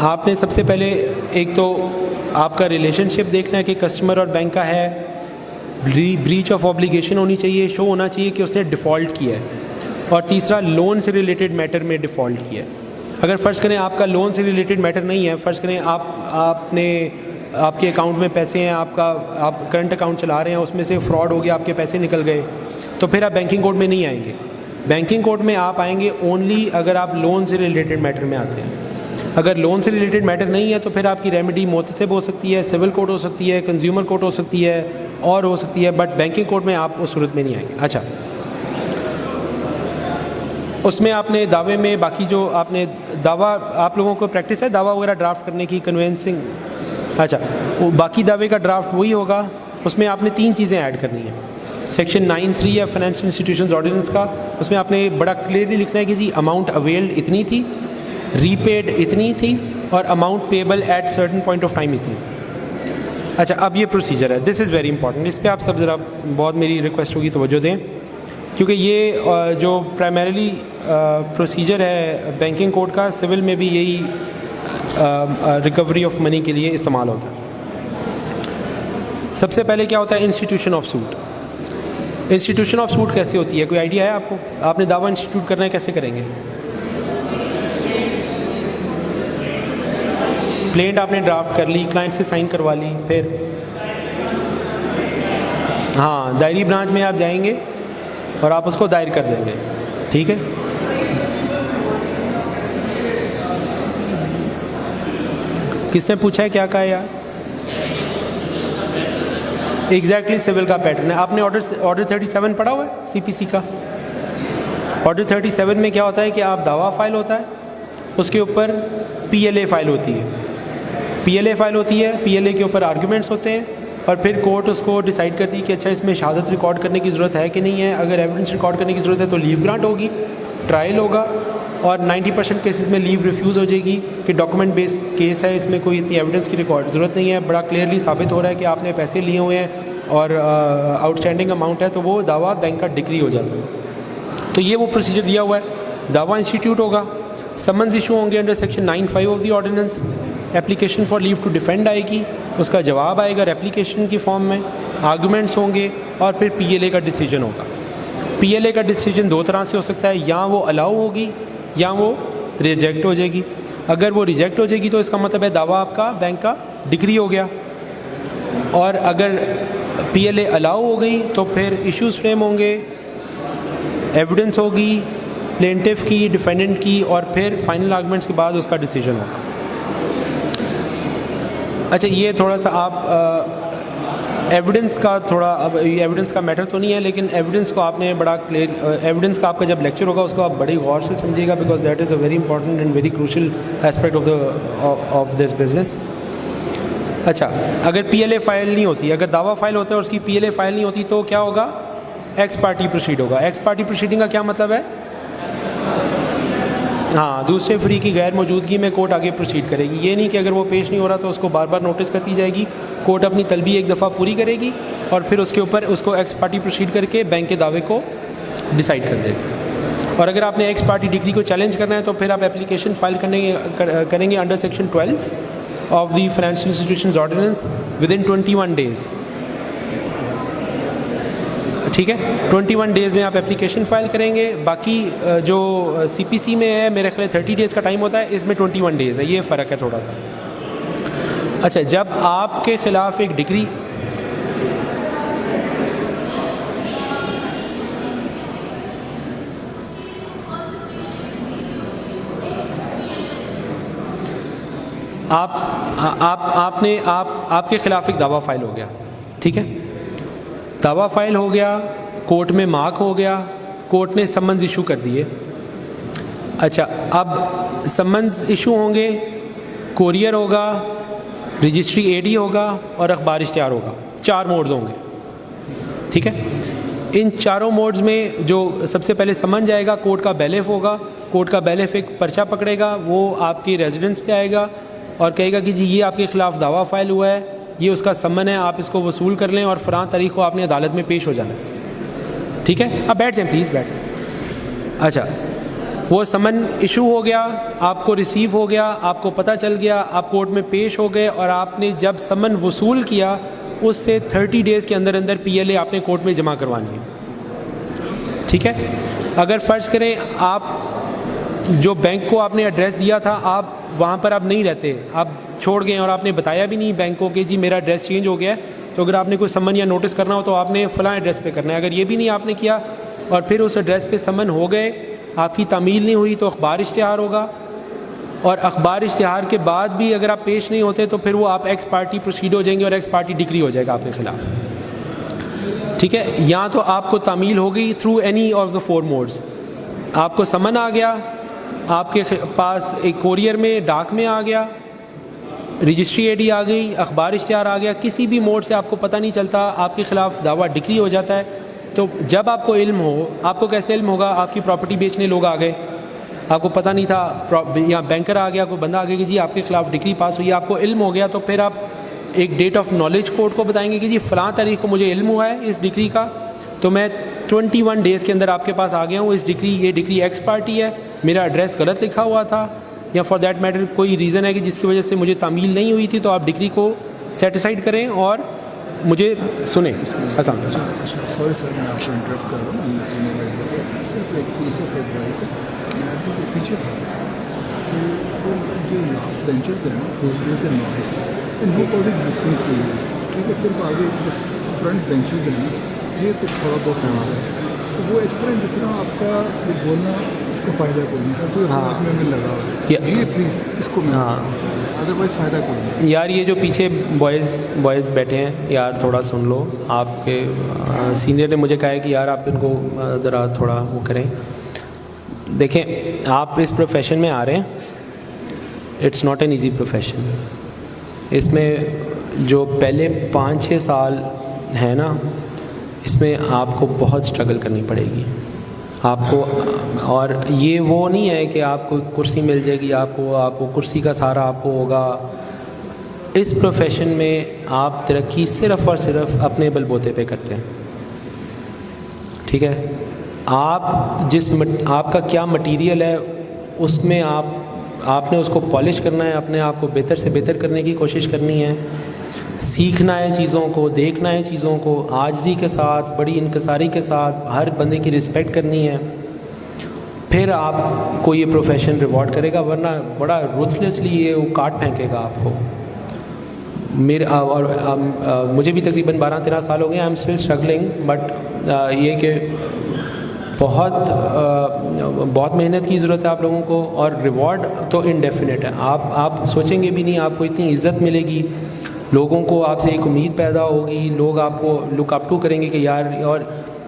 آپ نے سب سے پہلے ایک تو آپ کا ریلیشن شپ دیکھنا ہے کہ کسٹمر اور بینک کا ہے, بریچ آف آبلیگیشن ہونی چاہیے, شو ہونا چاہیے کہ اس نے ڈیفالٹ کیا ہے, اور تیسرا لون سے ریلیٹڈ میٹر میں ڈیفالٹ کیا ہے. اگر فرض کریں آپ کا لون سے ریلیٹڈ میٹر نہیں ہے, فرض کریں آپ نے آپ کے اکاؤنٹ میں پیسے ہیں, آپ کرنٹ اکاؤنٹ چلا رہے ہیں, اس میں سے فراڈ ہو گیا, آپ کے پیسے نکل گئے, تو پھر آپ بینکنگ کوڈ میں نہیں آئیں گے. بینکنگ کوڈ میں آپ آئیں گے اونلی اگر آپ لون سے ریلیٹڈ میٹر میں آتے ہیں. اگر لون سے ریلیٹڈ میٹر نہیں ہے تو پھر آپ کی ریمیڈی محتسب ہو سکتی ہے, سول کوڈ ہو سکتی ہے, کنزیومر کوڈ ہو سکتی ہے, اور ہو سکتی ہے, بٹ بینکنگ کوڈ میں آپ اس صورت میں نہیں آئیں گے. اچھا, اس میں آپ نے دعوے میں باقی جو آپ نے دعویٰ, آپ لوگوں کو پریکٹس ہے دعویٰ وغیرہ ڈرافٹ کرنے کی, کنوینسنگ. اچھا, وہ باقی دعوے کا ڈرافٹ وہی ہوگا. اس میں آپ نے 3 چیزیں ایڈ کرنی ہیں. سیکشن 9(3) ہے فائنینشیل انسٹیٹیوشنز آرڈیننس کا, اس میں آپ نے بڑا کلیئرلی لکھنا ہے کہ جی اماؤنٹ اویلڈ اتنی تھی, ری پیڈ اتنی تھی, اور amount payable at certain point of time اتنی تھی. اچھا, اب یہ پروسیجر ہے, دس از ویری امپورٹنٹ. اس پہ آپ سب ذرا بہت میری ریکویسٹ ہوگی توجہ دیں, کیونکہ یہ جو پرائمریلی پروسیجر ہے بینکنگ کوڈ کا, سول میں بھی یہی ریکوری آف منی کے لیے استعمال ہوتا ہے. سب سے پہلے کیا ہوتا ہے institution of suit. Institution of suit کیسے ہوتی ہے, کوئی آئیڈیا ہے آپ کو؟ آپ نے دعویٰ انسٹیٹیوٹ کرنا ہے, کیسے کریں گے؟ پلینٹ آپ نے ڈرافٹ کر لی, کلائنٹ سے سائن کروا لی, پھر ہاں دائری برانچ میں آپ جائیں گے اور آپ اس کو دائر کر دیں گے. ٹھیک ہے, کس نے پوچھا ہے, کیا کہا ہے یار؟ ایگزیکٹلی سول کا پیٹرن ہے. آپ نے آرڈر 37 پڑھا ہوا ہے سی پی سی کا. آرڈر 37 میں کیا ہوتا ہے کہ آپ دعویٰ فائل ہوتا ہے, اس کے اوپر پی ایل اے فائل ہوتی ہے. پی ایل اے فائل ہوتی ہے, پی ایل اے کے اوپر آرگومنٹس ہوتے ہیں, اور پھر کورٹ اس کو ڈیسائیڈ کرتی ہے کہ اچھا اس میں شہادت ریکارڈ کرنے کی ضرورت ہے کہ نہیں ہے. اگر ایویڈنس ریکارڈ کرنے کی ضرورت ہے تو لیو گرانٹ ہوگی, ٹرائل ہوگا, اور 90% کیسز میں لیو ریفیوز ہو جائے گی کہ ڈاکومنٹ بیس کیس ہے, اس میں کوئی اتنی ایویڈنس کی ریکارڈ ضرورت نہیں ہے. بڑا کلیئرلی ثابت ہو رہا ہے کہ آپ نے پیسے لیے ہوئے ہیں اور آؤٹ اسٹینڈنگ اماؤنٹ ہے, تو وہ دعویٰ بینک کا ڈگری ہو جاتا ہے. تو یہ وہ پروسیجر دیا ہوا ہے. دعویٰ انسٹیٹیوٹ ہوگا, سمنز ایشو ہوں گے under section 9(5) of the ordinance, application for leave to defend آئے گی, اس کا جواب آئے گا ریپلیکیشن کی فارم میں, آرگومنٹس ہوں گے, اور پھر پی ایل اے کا ڈیسیجن ہوگا. پی ایل اے کا ڈیسیجن 2 طرح سے ہو سکتا ہے, یا وہ الاؤ ہوگی یا وہ ریجیکٹ ہو جائے گی. اگر وہ ریجیکٹ ہو جائے گی تو اس کا مطلب ہے دعویٰ آپ کا بینک کا ڈگری ہو گیا, اور اگر پی ایل اے الاؤ ہو گئی تو پھر ایشوز فریم ہوں گے, ایویڈنس ہوگی پلینٹف کی, ڈیفینڈنٹ کی, اور پھر فائنل آرگومنٹس کے بعد اس کا ڈیسیجن ہوگا. اچھا, یہ تھوڑا سا آپ ایویڈنس کا تھوڑا, اب ایویڈنس کا میٹر تو نہیں ہے, لیکن ایویڈنس کو آپ نے بڑا کلیئر, ایویڈنس کا آپ کا جب لیکچر ہوگا اس کو آپ بڑی غور سے سمجھیے گا, because that is a very important and very crucial aspect of this business. اچھا, اگر پی ایل اے فائل نہیں ہوتی, اگر دعویٰ فائل ہوتا ہے اور اس کی پی ایل اے فائل نہیں ہوتی تو کیا ہوگا؟ ایکس پارٹی پروسیڈ ہوگا. ایکس پارٹی پروسیڈنگ کا کیا مطلب ہے؟ ہاں, دوسرے فری کی غیر موجودگی میں کورٹ آگے پروسیڈ کرے گی. یہ نہیں کہ اگر وہ پیش نہیں ہو رہا تو اس کو بار بار نوٹس کرتی جائے گی. کورٹ اپنی طلبی ایک دفعہ پوری کرے گی اور پھر اس کے اوپر اس کو ایکس پارٹی پروسیڈ کر کے بینک کے دعوے کو ڈیسائیڈ کر دے گی. اور اگر آپ نے ایکس پارٹی ڈگری کو چیلنج کرنا ہے تو پھر آپ اپلیکیشن فائل کریں گے under section 12 of the financial institutions ordinance with in 21 days. ٹھیک ہے, 21 days میں آپ اپلیکیشن فائل کریں گے. باقی جو سی پی سی میں ہے میرے خیال 30 days کا ٹائم ہوتا ہے, اس میں 21 days ہے, یہ فرق ہے تھوڑا سا. اچھا, جب آپ کے خلاف ایک ڈگری آپ کے خلاف ایک دعویٰ فائل ہو گیا, ٹھیک ہے, دعویٰ فائل ہو گیا, کورٹ میں مارک ہو گیا, کورٹ نے سمنز ایشو کر دیے. اچھا, اب سمنز ایشو ہوں گے, کوریئر ہوگا, رجسٹری اے ڈی ہوگا, اور اخبار اشتہار ہوگا. 4 موڈز ہوں گے, ٹھیک ہے. ان چاروں موڈز میں جو سب سے پہلے سمن جائے گا, کورٹ کا بیلف ہوگا, کورٹ کا بیلف ایک پرچہ پکڑے گا, وہ آپ کی ریزیڈنس پہ آئے گا اور کہے گا کہ جی یہ آپ کے خلاف دعویٰ فائل ہوا ہے, یہ اس کا سمن ہے, آپ اس کو وصول کر لیں اور فلاں تاریخ کو آپ نے عدالت میں پیش ہو جانا ہے. ٹھیک ہے, اب بیٹھ جائیں پلیز, بیٹھ جائیں. اچھا, وہ سمن ایشو ہو گیا, آپ کو ریسیو ہو گیا, آپ کو پتہ چل گیا, آپ کورٹ میں پیش ہو گئے, اور آپ نے جب سمن وصول کیا اس سے 30 days کے اندر اندر پی ایل اے آپ نے کورٹ میں جمع کروانی ہے. ٹھیک ہے, اگر فرض کریں آپ جو بینک کو آپ نے ایڈریس دیا تھا آپ وہاں پر آپ نہیں رہتے, آپ چھوڑ گئے اور آپ نے بتایا بھی نہیں بینک کو کہ جی میرا ایڈریس چینج ہو گیا ہے, تو اگر آپ نے کوئی سمن یا نوٹس کرنا ہو تو آپ نے فلاں ایڈریس پہ کرنا ہے. اگر یہ بھی نہیں آپ نے کیا اور پھر اس ایڈریس پہ سمن ہو گئے, آپ کی تعمیل نہیں ہوئی, تو اخبار اشتہار ہوگا, اور اخبار اشتہار کے بعد بھی اگر آپ پیش نہیں ہوتے تو پھر وہ آپ ایکس پارٹی پروسیڈ ہو جائیں گے اور ایکس پارٹی ڈگری ہو جائے گا آپ کے خلاف. ٹھیک ہے, یا تو آپ کو تعمیل ہو گئی through any of the 4 modes, آپ کو سمن آ گیا, آپ کے پاس ایک کوریئر میں ڈاک میں آ گیا, رجسٹری اے ڈی آ گئی, اخبار اشتہار آ گیا, کسی بھی موڈ سے آپ کو پتہ نہیں چلتا, آپ کے خلاف دعویٰ ڈگری ہو جاتا ہے. تو جب آپ کو علم ہو, آپ کو کیسے علم ہوگا؟ آپ کی پراپرٹی بیچنے لوگ آ گئے, آپ کو پتہ نہیں تھا, یا بینکر آ گیا, کوئی بندہ آ گیا کہ جی آپ کے خلاف ڈگری پاس ہوئی, آپ کو علم ہو گیا, تو پھر آپ ایک ڈیٹ آف نالج کورٹ کو بتائیں گے کہ جی فلاں تاریخ کو مجھے علم ہوا ہے اس ڈگری کا, تو میں 21 ڈیز کے اندر آپ کے پاس آ گیا ہوں, اس ڈگری یہ ڈگری ایکس پارٹی ہے, میرا ایڈریس غلط لکھا ہوا تھا, یا فار دیٹ میٹر کوئی ریزن ہے کہ جس کی وجہ سے مجھے تعمیل نہیں ہوئی تھی, تو آپ ڈگری کو سیٹ اسائڈ کریں اور مجھے سنیں. حسن سوری سر, میں آپ کو انٹرپٹ کر رہا ہوں, صرف ایک پیس آف ایڈوائس ہے. میں آپ کے پیچھے تھا جو لاسٹ بینچز ہیں نا, there is a noise, nobody is listening to you. ٹھیک ہے, صرف آگے جو فرنٹ بینچز ہیں نا, یہ کچھ تھوڑا بہت سنا ہے, تو وہ اس طرح جس طرح آپ کا وہ بولنا اس کو فائدہ کوئی نہیں, ہر کوئی آپ میں لگا ہوا ہے, یہ پلیز اس کو میں ادروائز فائدہ کوئی نہیں. یار یہ جو پیچھے بوائز بیٹھے ہیں یار, تھوڑا سن لو. آپ کے سینئر نے مجھے کہا ہے کہ یار آپ ان کو ذرا تھوڑا وہ کریں. دیکھیں, آپ اس پروفیشن میں آ رہے ہیں, it's not an easy profession. اس میں جو پہلے 5-6 سال ہیں نا, اس میں آپ کو بہت اسٹرگل کرنی پڑے گی آپ کو. اور یہ وہ نہیں ہے کہ آپ کو کرسی مل جائے گی, آپ کو کرسی کا سہارا آپ کو ہوگا. اس پروفیشن میں آپ ترقی صرف اور صرف اپنے بل بوتے پہ کرتے ہیں. ٹھیک ہے, آپ کا کیا مٹیریل ہے, اس میں آپ نے اس کو پالش کرنا ہے, اپنے آپ کو بہتر سے بہتر کرنے کی کوشش کرنی ہے, سیکھنا ہے چیزوں کو, دیکھنا ہے چیزوں کو, عاجزی کے ساتھ, بڑی انکساری کے ساتھ, ہر بندے کی رسپیکٹ کرنی ہے. پھر آپ کو یہ پروفیشن ریوارڈ کرے گا, ورنہ بڑا روتھلیسلی یہ وہ کاٹ پھینکے گا آپ کو. اور مجھے بھی تقریباً 12-13 سال ہو گئے, I am still struggling, but یہ کہ بہت محنت کی ضرورت ہے آپ لوگوں کو, اور ریوارڈ تو انڈیفینٹ ہے. آپ سوچیں گے بھی نہیں, آپ کو اتنی عزت ملے گی, لوگوں کو آپ سے ایک امید پیدا ہوگی, لوگ آپ کو لک اپ ٹو کریں گے کہ یار. اور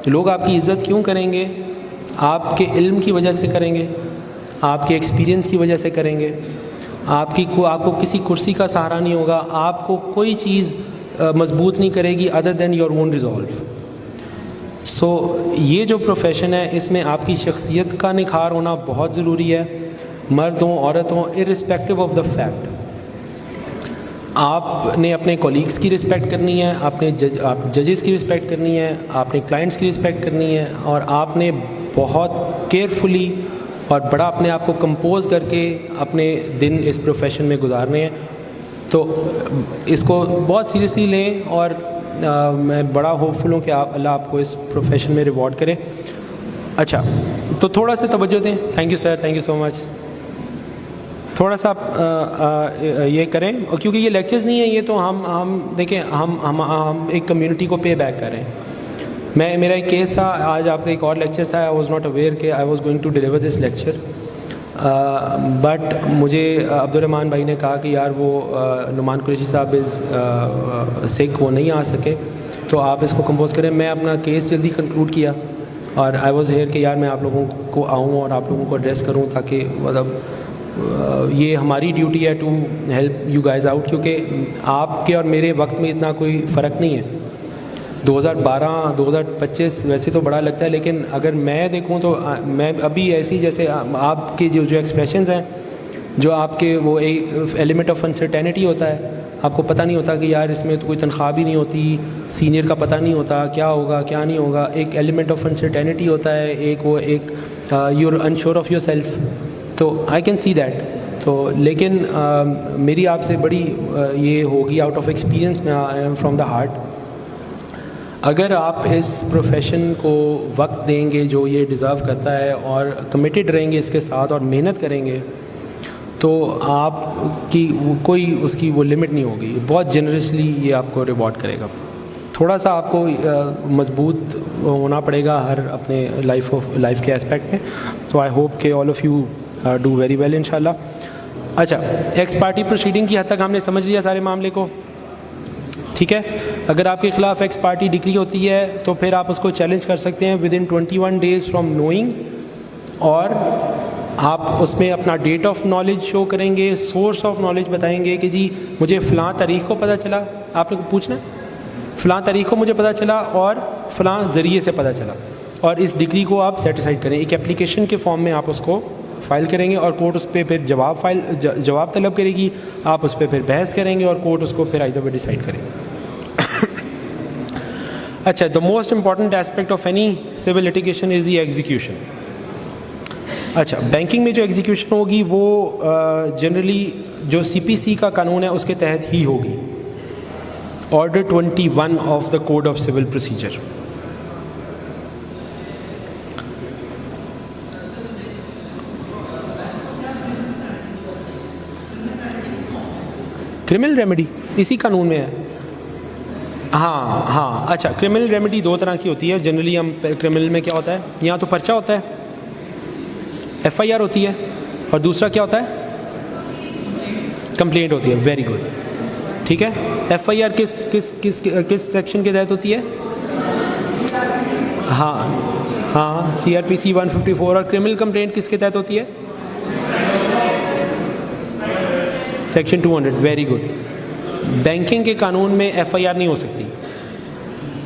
لوگ آپ کی عزت کیوں کریں گے؟ آپ کے علم کی وجہ سے کریں گے, آپ کے ایکسپیرینس کی وجہ سے کریں گے. آپ کو کسی کرسی کا سہارا نہیں ہوگا, آپ کو کوئی چیز مضبوط نہیں کرے گی other than your own resolve. So یہ جو پروفیشن ہے, اس میں آپ کی شخصیت کا نکھار ہونا بہت ضروری ہے, مرد ہوں عورت ہوں, ارسپیکٹو آف دا فیکٹ. آپ نے اپنے کولیگس کی رسپیکٹ کرنی ہے, آپ ججز کی رسپیکٹ کرنی ہے, آپ نے کلائنٹس کی رسپیکٹ کرنی ہے, اور آپ نے بہت کیئرفلی اور بڑا اپنے آپ کو کمپوز کر کے اپنے دن اس پروفیشن میں گزارنے ہیں. تو اس کو بہت سیریسلی لیں, اور میں بڑا ہوپ فل ہوں کہ اللہ آپ کو اس پروفیشن میں ریوارڈ کرے. اچھا, تو تھوڑا سا توجہ دیں. Thank you sir, thank you so much. تھوڑا سا آپ یہ کریں, کیونکہ یہ لیکچرز نہیں ہیں, یہ تو ہم دیکھیں ہم ایک کمیونٹی کو پے بیک کریں. میرا ایک کیس تھا, آج آپ کا ایک اور لیکچر تھا, آئی واز ناٹ اویئر کہ I was going to deliver this lecture, but مجھے عبد الرحمٰن بھائی نے کہا کہ یار وہ نعمان قریشی صاحب از سک, وہ نہیں آ سکے, تو آپ اس کو کمپوز کریں. میں اپنا کیس جلدی کنکلوڈ کیا, اور آئی واز ہیئر کہ یار میں آپ لوگوں کو آؤں اور آپ لوگوں کو ایڈریس کروں, تاکہ مطلب یہ ہماری ڈیوٹی ہے to help you guys out, کیونکہ آپ کے اور میرے وقت میں اتنا کوئی فرق نہیں ہے. 2012-2025 ویسے تو بڑا لگتا ہے, لیکن اگر میں دیکھوں تو میں ابھی ایسی جیسے آپ کے جو ایکسپریشنز ہیں, جو آپ کے وہ ایک ایلیمنٹ آف انسرٹینٹی ہوتا ہے, آپ کو پتہ نہیں ہوتا کہ یار اس میں تو کوئی تنخواہ بھی نہیں ہوتی, سینئر کا پتہ نہیں ہوتا کیا ہوگا کیا نہیں ہوگا, ایک ایلیمنٹ آف انسرٹینٹی ہوتا ہے, ایک you are unsure of yourself. تو آئی کین سی دیٹ. تو لیکن میری آپ سے بڑی یہ ہوگی آؤٹ آف ایکسپیرینس, میں I am from the heart. اگر آپ اس پروفیشن کو وقت دیں گے جو یہ ڈیزرو کرتا ہے, اور کمیٹیڈ رہیں گے اس کے ساتھ, اور محنت کریں گے, تو آپ کی کوئی اس کی وہ لمٹ نہیں ہوگی, بہت جنرسلی یہ آپ کو ریوارڈ کرے گا. تھوڑا سا آپ کو مضبوط ہونا پڑے گا ہر اپنے لائف کے اسپیکٹ میں. تو آئی ہوپ کہ all of you do very well ان شاء اللہ. اچھا, ایکس پارٹی پروسیڈنگ کی حد تک ہم نے سمجھ لیا سارے معاملے کو, ٹھیک ہے. اگر آپ کے خلاف ایکس پارٹی ڈگری ہوتی ہے تو پھر آپ اس کو چیلنج کر سکتے ہیں with in 21 days from knowing, اور آپ اس میں اپنا ڈیٹ آف نالج شو کریں گے, سورس آف نالج بتائیں گے کہ جی مجھے فلاں تاریخ کو پتہ چلا, آپ نے پوچھنا ہے فلاں تاریخ کو مجھے پتہ چلا اور فلاں ذریعے سے پتہ چلا, اور اس ڈگری کو آپ سیٹیسفائڈ کریں. ایک اپلیکیشن کے فارم میں آپ اس کو فائل کریں گے اور کورٹ اس پہ پھر جواب طلب کرے گی, آپ اس پہ پھر بحث کریں گے اور کورٹ اس کو پھر آئدر وے ڈیسائڈ کرے گی. اچھا, the most important aspect of any civil litigation is the execution. اچھا, بینکنگ میں جو ایگزیکیوشن ہوگی وہ جنرلی جو سی پی سی کا قانون ہے اس کے تحت ہی ہوگی, order 21 of the code of civil procedure. Criminal remedy اسی قانون میں ہے. ہاں اچھا, کرمنل ریمیڈی دو طرح کی ہوتی ہے جنرلی. ہم کرمنل میں کیا ہوتا ہے, یہاں تو پرچہ ہوتا ہے, ایف آئی آر ہوتی ہے, اور دوسرا کیا ہوتا ہے, کمپلینٹ ہوتی ہے. ویری گڈ, ٹھیک ہے. ایف آئی آر کس سیکشن کے تحت ہوتی ہے؟ ہاں سی آر پی سی 154. اور کرمنل کمپلینٹ کس کے تحت ہوتی ہے؟ سیکشن 200. Very good. بینکنگ کے قانون میں ایف آئی آر نہیں ہو سکتی.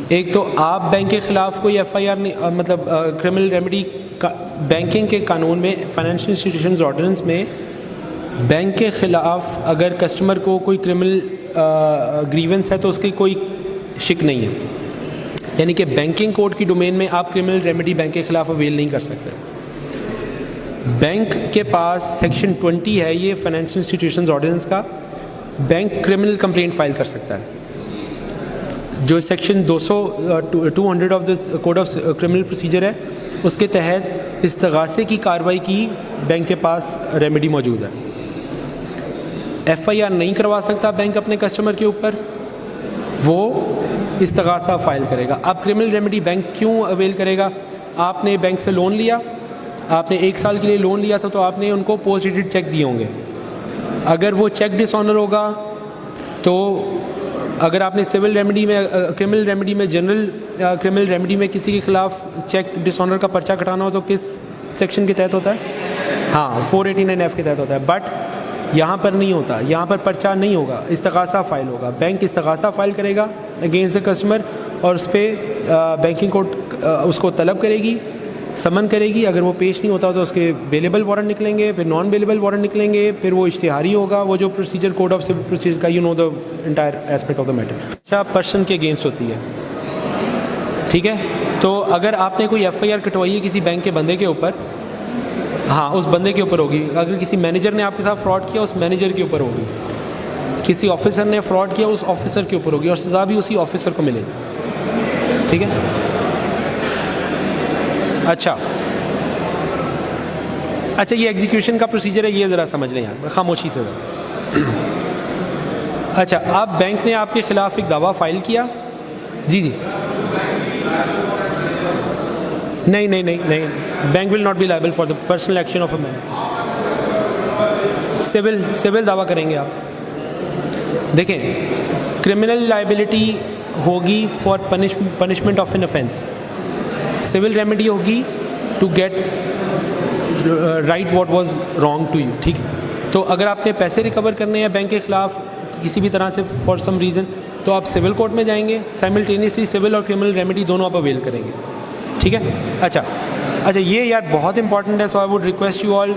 ایک تو آپ بینک کے خلاف کوئی ایف آئی آر نہیں, مطلب کرمنل ریمیڈی بینکنگ کے قانون میں, فائنینشیل انسٹیٹیوشنز آرڈیننس میں بینک کے خلاف اگر کسٹمر کو کوئی کرمنل گریونس ہے تو اس کی کوئی شک نہیں ہے. یعنی کہ بینکنگ کوڈ کی ڈومین میں آپ کرمنل ریمیڈی بینک کے خلاف اویل نہیں کر سکتے. بینک کے پاس سیکشن 20 ہے یہ فائنینشیل انسٹیٹیوشنز آرڈیننس کا, بینک کرمنل کمپلینٹ فائل کر سکتا ہے. جو section 200 of this code of criminal procedure ہے اس کے تحت استغاثے کی کارروائی کی بینک کے پاس ریمیڈی موجود ہے. ایف آئی آر نہیں کروا سکتا بینک اپنے کسٹمر کے اوپر, وہ استغاثہ فائل کرے گا. اب کرمنل ریمیڈی بینک کیوں اویل کرے گا؟ آپ نے بینک سے لون لیا, آپ نے 1 سال کے لیے لون لیا تھا, تو آپ نے ان کو پوسٹ ڈیٹڈ چیک دیے ہوں گے. اگر وہ چیک ڈس آنر ہوگا تو اگر آپ نے سول ریمیڈی میں, کرمنل ریمیڈی میں, جنرل کرمنل ریمیڈی میں کسی کے خلاف چیک ڈس آنر کا پرچہ کٹانا ہو تو کس سیکشن کے تحت ہوتا ہے؟ ہاں 489F کے تحت ہوتا ہے. بٹ یہاں پر نہیں ہوتا, یہاں پر پرچہ نہیں ہوگا, استغاثہ فائل ہوگا. بینک استغاثہ فائل کرے گا اگینسٹ دا کسٹمر, اور اس پہ بینکنگ کورٹ اس کو طلب کرے گی, سمن کرے گی. اگر وہ پیش نہیں ہوتا تو اس کے بیلیبل وارنٹ نکلیں گے, پھر نان بیلیبل وارنٹ نکلیں گے, پھر وہ اشتہاری ہوگا, وہ جو procedure code of civil procedure کا, you know the entire aspect of the matter. اچھا, پرسن کے اگینسٹ ہوتی ہے, ٹھیک ہے. تو اگر آپ نے کوئی ایف آئی آر کٹوائی ہے کسی بینک کے بندے کے اوپر, ہاں اس بندے کے اوپر ہوگی. اگر کسی مینیجر نے آپ کے ساتھ فراڈ کیا اس مینیجر کے اوپر ہوگی. کسی آفیسر نے فراڈ کیا اس آفیسر کے اوپر ہوگی, اور سزا بھی اسی آفیسر کو ملے گی, ٹھیک ہے. اچھا یہ ایگزیکیوشن کا پروسیجر ہے, یہ ذرا سمجھ لیں یار خاموشی سے. اچھا, اب بینک نے آپ کے خلاف ایک دعویٰ فائل کیا. جی نہیں, bank will not be liable for the personal action of a man. Civil دعویٰ کریں گے آپ. دیکھیں, کرمنل لائبلٹی ہوگی for punishment of an offense, civil remedy ہوگی to get right what was wrong to you, ٹھیک ہے. تو اگر آپ نے پیسے ریکور کرنے ہیں بینک کے خلاف کسی بھی طرح سے فار سم ریزن, تو آپ سول کورٹ میں جائیں گے, سائملٹینیسلی سول اور کرمنل ریمیڈی دونوں آپ اویل کریں گے, ٹھیک ہے. اچھا یہ یار بہت امپورٹنٹ ہے, so I would request you all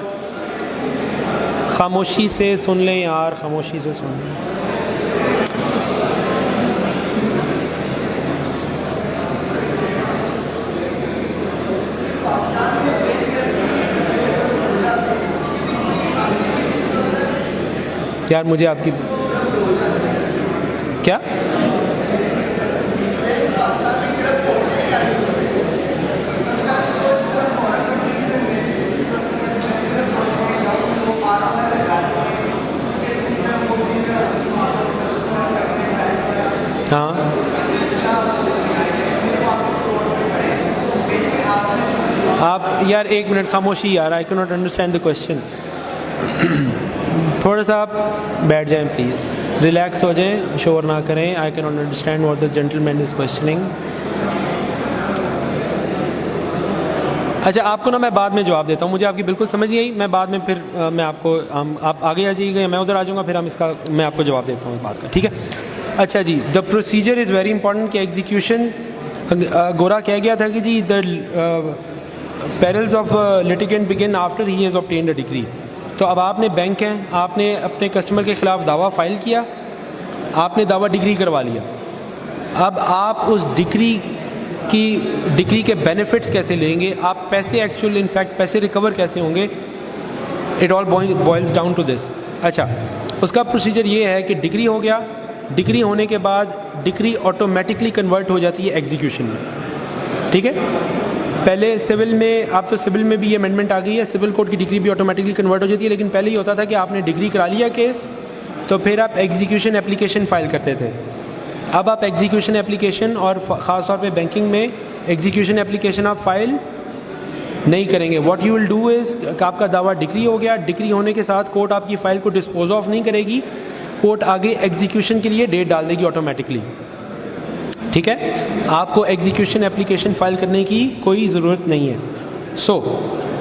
خاموشی سے سن لیں یار, خاموشی سے سن لیں. یار مجھے آپ کی کیا یار ایک منٹ خاموشی یار, آئی کی ناٹ انڈرسٹینڈ دا کوشچن. تھوڑا سا آپ بیٹھ جائیں پلیز, ریلیکس ہو جائیں, شور نہ کریں. آئی کی not understand what the gentleman is questioning. اچھا آپ کو نا میں بعد میں جواب دیتا ہوں, مجھے آپ کی بالکل سمجھ نہیں آئی. میں بعد میں پھر میں آپ کو آپ آگے آ جائیے گا یا میں ادھر آ جاؤں گا, پھر ہم اس کا میں آپ کو جواب دیتا ہوں اس بات کا, ٹھیک ہے. اچھا جی, the procedure is very important. کہ ایگزیکیوشن گورا کہہ گیا تھا کہ جی the perils of litigant begin after he has obtained a degree. تو اب آپ نے بینک ہیں, آپ نے اپنے کسٹمر کے خلاف دعویٰ فائل کیا, آپ نے دعویٰ ڈگری کروا لیا. اب آپ اس ڈگری کے بینیفٹس کیسے لیں گے, آپ پیسے ایکچوئل انفیکٹ پیسے ریکور کیسے ہوں گے, it all boils down to this. اچھا اس کا پروسیجر یہ ہے کہ ڈگری ہو گیا, ڈگری ہونے کے بعد ڈگری آٹومیٹکلی کنورٹ ہو جاتی ہے ایگزیکیوشن میں, ٹھیک ہے. پہلے سول میں, آپ تو سول میں بھی یہ امینڈمنٹ آ گئی ہے, سول کوڈ کی ڈگری بھی آٹومیٹکلی کنورٹ ہو جاتی ہے. لیکن پہلے یہ ہوتا تھا کہ آپ نے ڈگری کرا لیا کیس, تو پھر آپ ایگزیکیوشن اپلیکیشن فائل کرتے تھے. اب آپ ایگزیکیوشن اپلیکیشن, اور خاص طور پہ بینکنگ میں ایگزیکیوشن اپلیکیشن آپ فائل نہیں کریں گے. What you will do is کہ آپ کا دعویٰ ڈگری ہو گیا, ڈگری ہونے کے ساتھ کورٹ آپ کی فائل کو ڈسپوز آف نہیں کرے گی, کورٹ آگے ایگزیکیوشن کے لیے ڈیٹ ڈال دے گی آٹومیٹکلی, ٹھیک ہے. آپ کو ایگزیکیوشن اپلیکیشن فائل کرنے کی کوئی ضرورت نہیں ہے. سو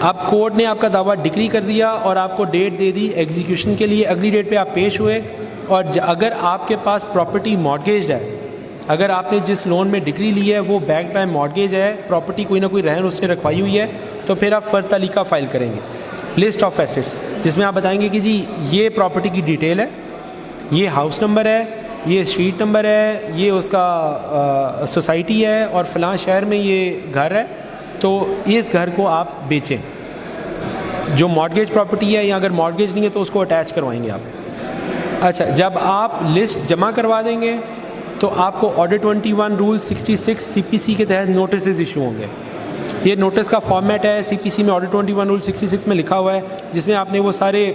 اب کورٹ نے آپ کا دعویٰ ڈگری کر دیا اور آپ کو ڈیٹ دے دی ایگزیکیوشن کے لیے. اگلی ڈیٹ پہ آپ پیش ہوئے, اور اگر آپ کے پاس پراپرٹی مارگیجڈ ہے, اگر آپ نے جس لون میں ڈگری لی ہے وہ بیک بائی مارگیج ہے, پراپرٹی کوئی نہ کوئی رہن اس نے رکھوائی ہوئی ہے, تو پھر آپ فرد تعلیقہ فائل کریں گے, لسٹ آف ایسٹس, جس میں آپ بتائیں گے کہ جی یہ پراپرٹی کی ڈیٹیل ہے, یہ ہاؤس نمبر ہے, یہ اسٹریٹ نمبر ہے, یہ اس کا سوسائٹی ہے, اور فلاں شہر میں یہ گھر ہے, تو اس گھر کو آپ بیچیں. جو مارگیج پراپرٹی ہے, یا اگر مارگیج نہیں ہے تو اس کو اٹیچ کروائیں گے آپ. اچھا جب آپ لسٹ جمع کروا دیں گے تو آپ کو آرڈر 21 رول 66 سی پی سی کے تحت نوٹسز ایشو ہوں گے. یہ نوٹس کا فارمیٹ ہے سی پی سی میں, آرڈر 21 رول 66 میں لکھا ہوا ہے, جس میں آپ نے وہ سارے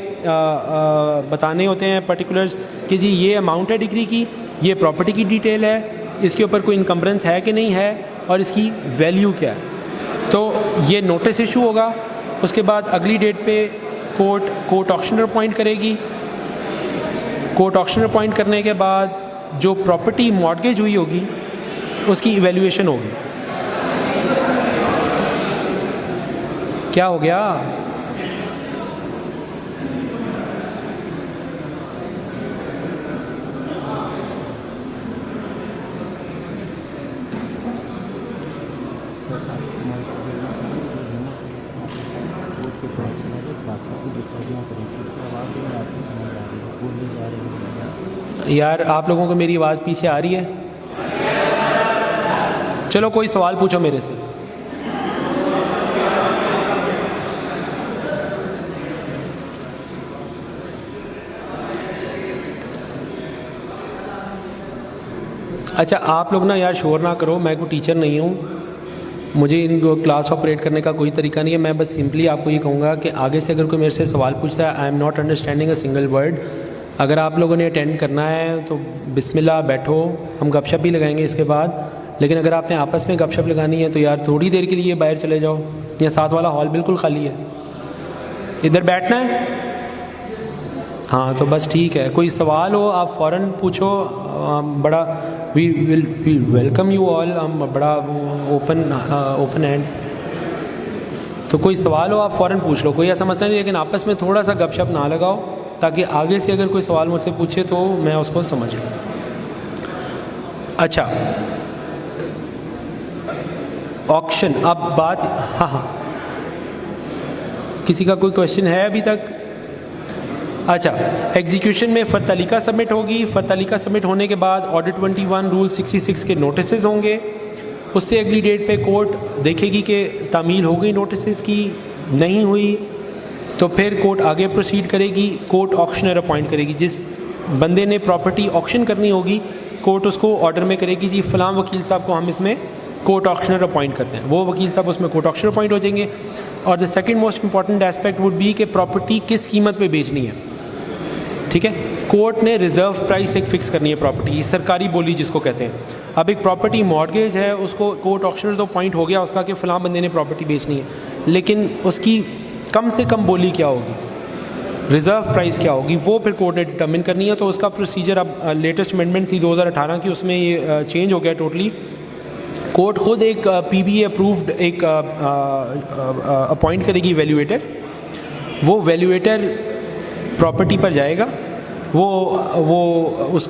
بتانے ہوتے ہیں پرٹیکولرز کہ جی یہ اماؤنٹ ہے ڈگری کی, یہ پراپرٹی کی ڈیٹیل ہے, اس کے اوپر کوئی انکمبرنس ہے کہ نہیں ہے, اور اس کی ویلیو کیا ہے. تو یہ نوٹس ایشو ہوگا. اس کے بعد اگلی ڈیٹ پہ کورٹ آکشنر اپوائنٹ کرے گی. کورٹ آکشنر اپوائنٹ کرنے کے بعد جو پراپرٹی مارگیج ہوئی ہوگی اس کی ایویلیویشن ہوگی. کیا ہو گیا؟ یار آپ لوگوں کو میری آواز پیچھے آ رہی ہے؟ چلو کوئی سوال پوچھو میرے سے. اچھا آپ لوگ نا یار شور نہ کرو, میں کوئی ٹیچر نہیں ہوں, مجھے ان کو کلاس آپریٹ کرنے کا کوئی طریقہ نہیں ہے. میں بس سمپلی آپ کو یہ کہوں گا کہ آگے سے اگر کوئی میرے سے سوال پوچھتا ہے, I am not understanding a single word. اگر آپ لوگوں نے اٹینڈ کرنا ہے تو بسم اللہ بیٹھو, ہم گپ شپ بھی لگائیں گے اس کے بعد. لیکن اگر آپ نے آپس میں گپ شپ لگانی ہے تو یار تھوڑی دیر کے لیے باہر چلے جاؤ, یا ساتھ والا ہال بالکل خالی ہے, ادھر بیٹھنا ہے. ہاں تو بس ٹھیک ہے, کوئی سوال ہو آپ فوراً پوچھو. بڑا وی ویلکم یو آل, ہم بڑا اوپن ہینڈ. تو کوئی سوال ہو آپ فوراً پوچھ لو, کوئی ایسا مسئلہ نہیں. لیکن آپس میں تھوڑا سا گپ شپ نہ لگاؤ, تاکہ آگے سے اگر کوئی سوال مجھ سے پوچھے تو میں اس کو سمجھ لوں. اچھا آکشن, اب بات, ہاں کسی کا کوئی کوشچن ہے ابھی تک؟ اچھا ایگزیکیوشن میں فرتعلیقہ سبمٹ ہوگی. فرتعلیقہ سبمٹ ہونے کے بعد آرڈر 21 رول 66 کے نوٹسز ہوں گے. اس سے اگلی ڈیٹ پہ کورٹ دیکھے گی کہ تعمیل ہو گئی نوٹسز کی, نہیں ہوئی تو پھر کورٹ آگے پروسیڈ کرے گی. کورٹ آکشنر اپوائنٹ کرے گی. جس بندے نے پراپرٹی آکشن کرنی ہوگی کورٹ اس کو آرڈر میں کرے گی جی فلاں وکیل صاحب کو ہم اس میں کورٹ آکشنر اپوائنٹ کرتے ہیں. وہ وکیل صاحب اس میں کورٹ آکشنر اپوائنٹ ہو جائیں گے. اور the second most important aspect would be کہ پراپرٹی کس قیمت پہ بیچنی ہے. ٹھیک ہے, کورٹ نے ریزرو پرائس ایک فکس کرنی ہے پراپرٹی کی, سرکاری بولی جس کو کہتے ہیں. اب ایک پراپرٹی مارگیج ہے, اس کو کورٹ آکشنر تو پوائنٹ ہو گیا اس کا کہ فلاں بندے نے پراپرٹی بیچنی ہے, لیکن اس کی کم سے کم بولی کیا ہوگی, ریزرو پرائس کیا ہوگی, وہ پھر کورٹ نے ڈٹرمن کرنی ہے. تو اس کا پروسیجر اب لیٹسٹ امینڈمنٹ تھی 2018 کی, اس میں یہ چینج ہو گیا ٹوٹلی. کورٹ خود ایک پی بی اے اپرووڈ ایک اپوائنٹ کرے گی ویلیویٹر. وہ ویلیویٹر پراپرٹی پر جائے گا, وہ اس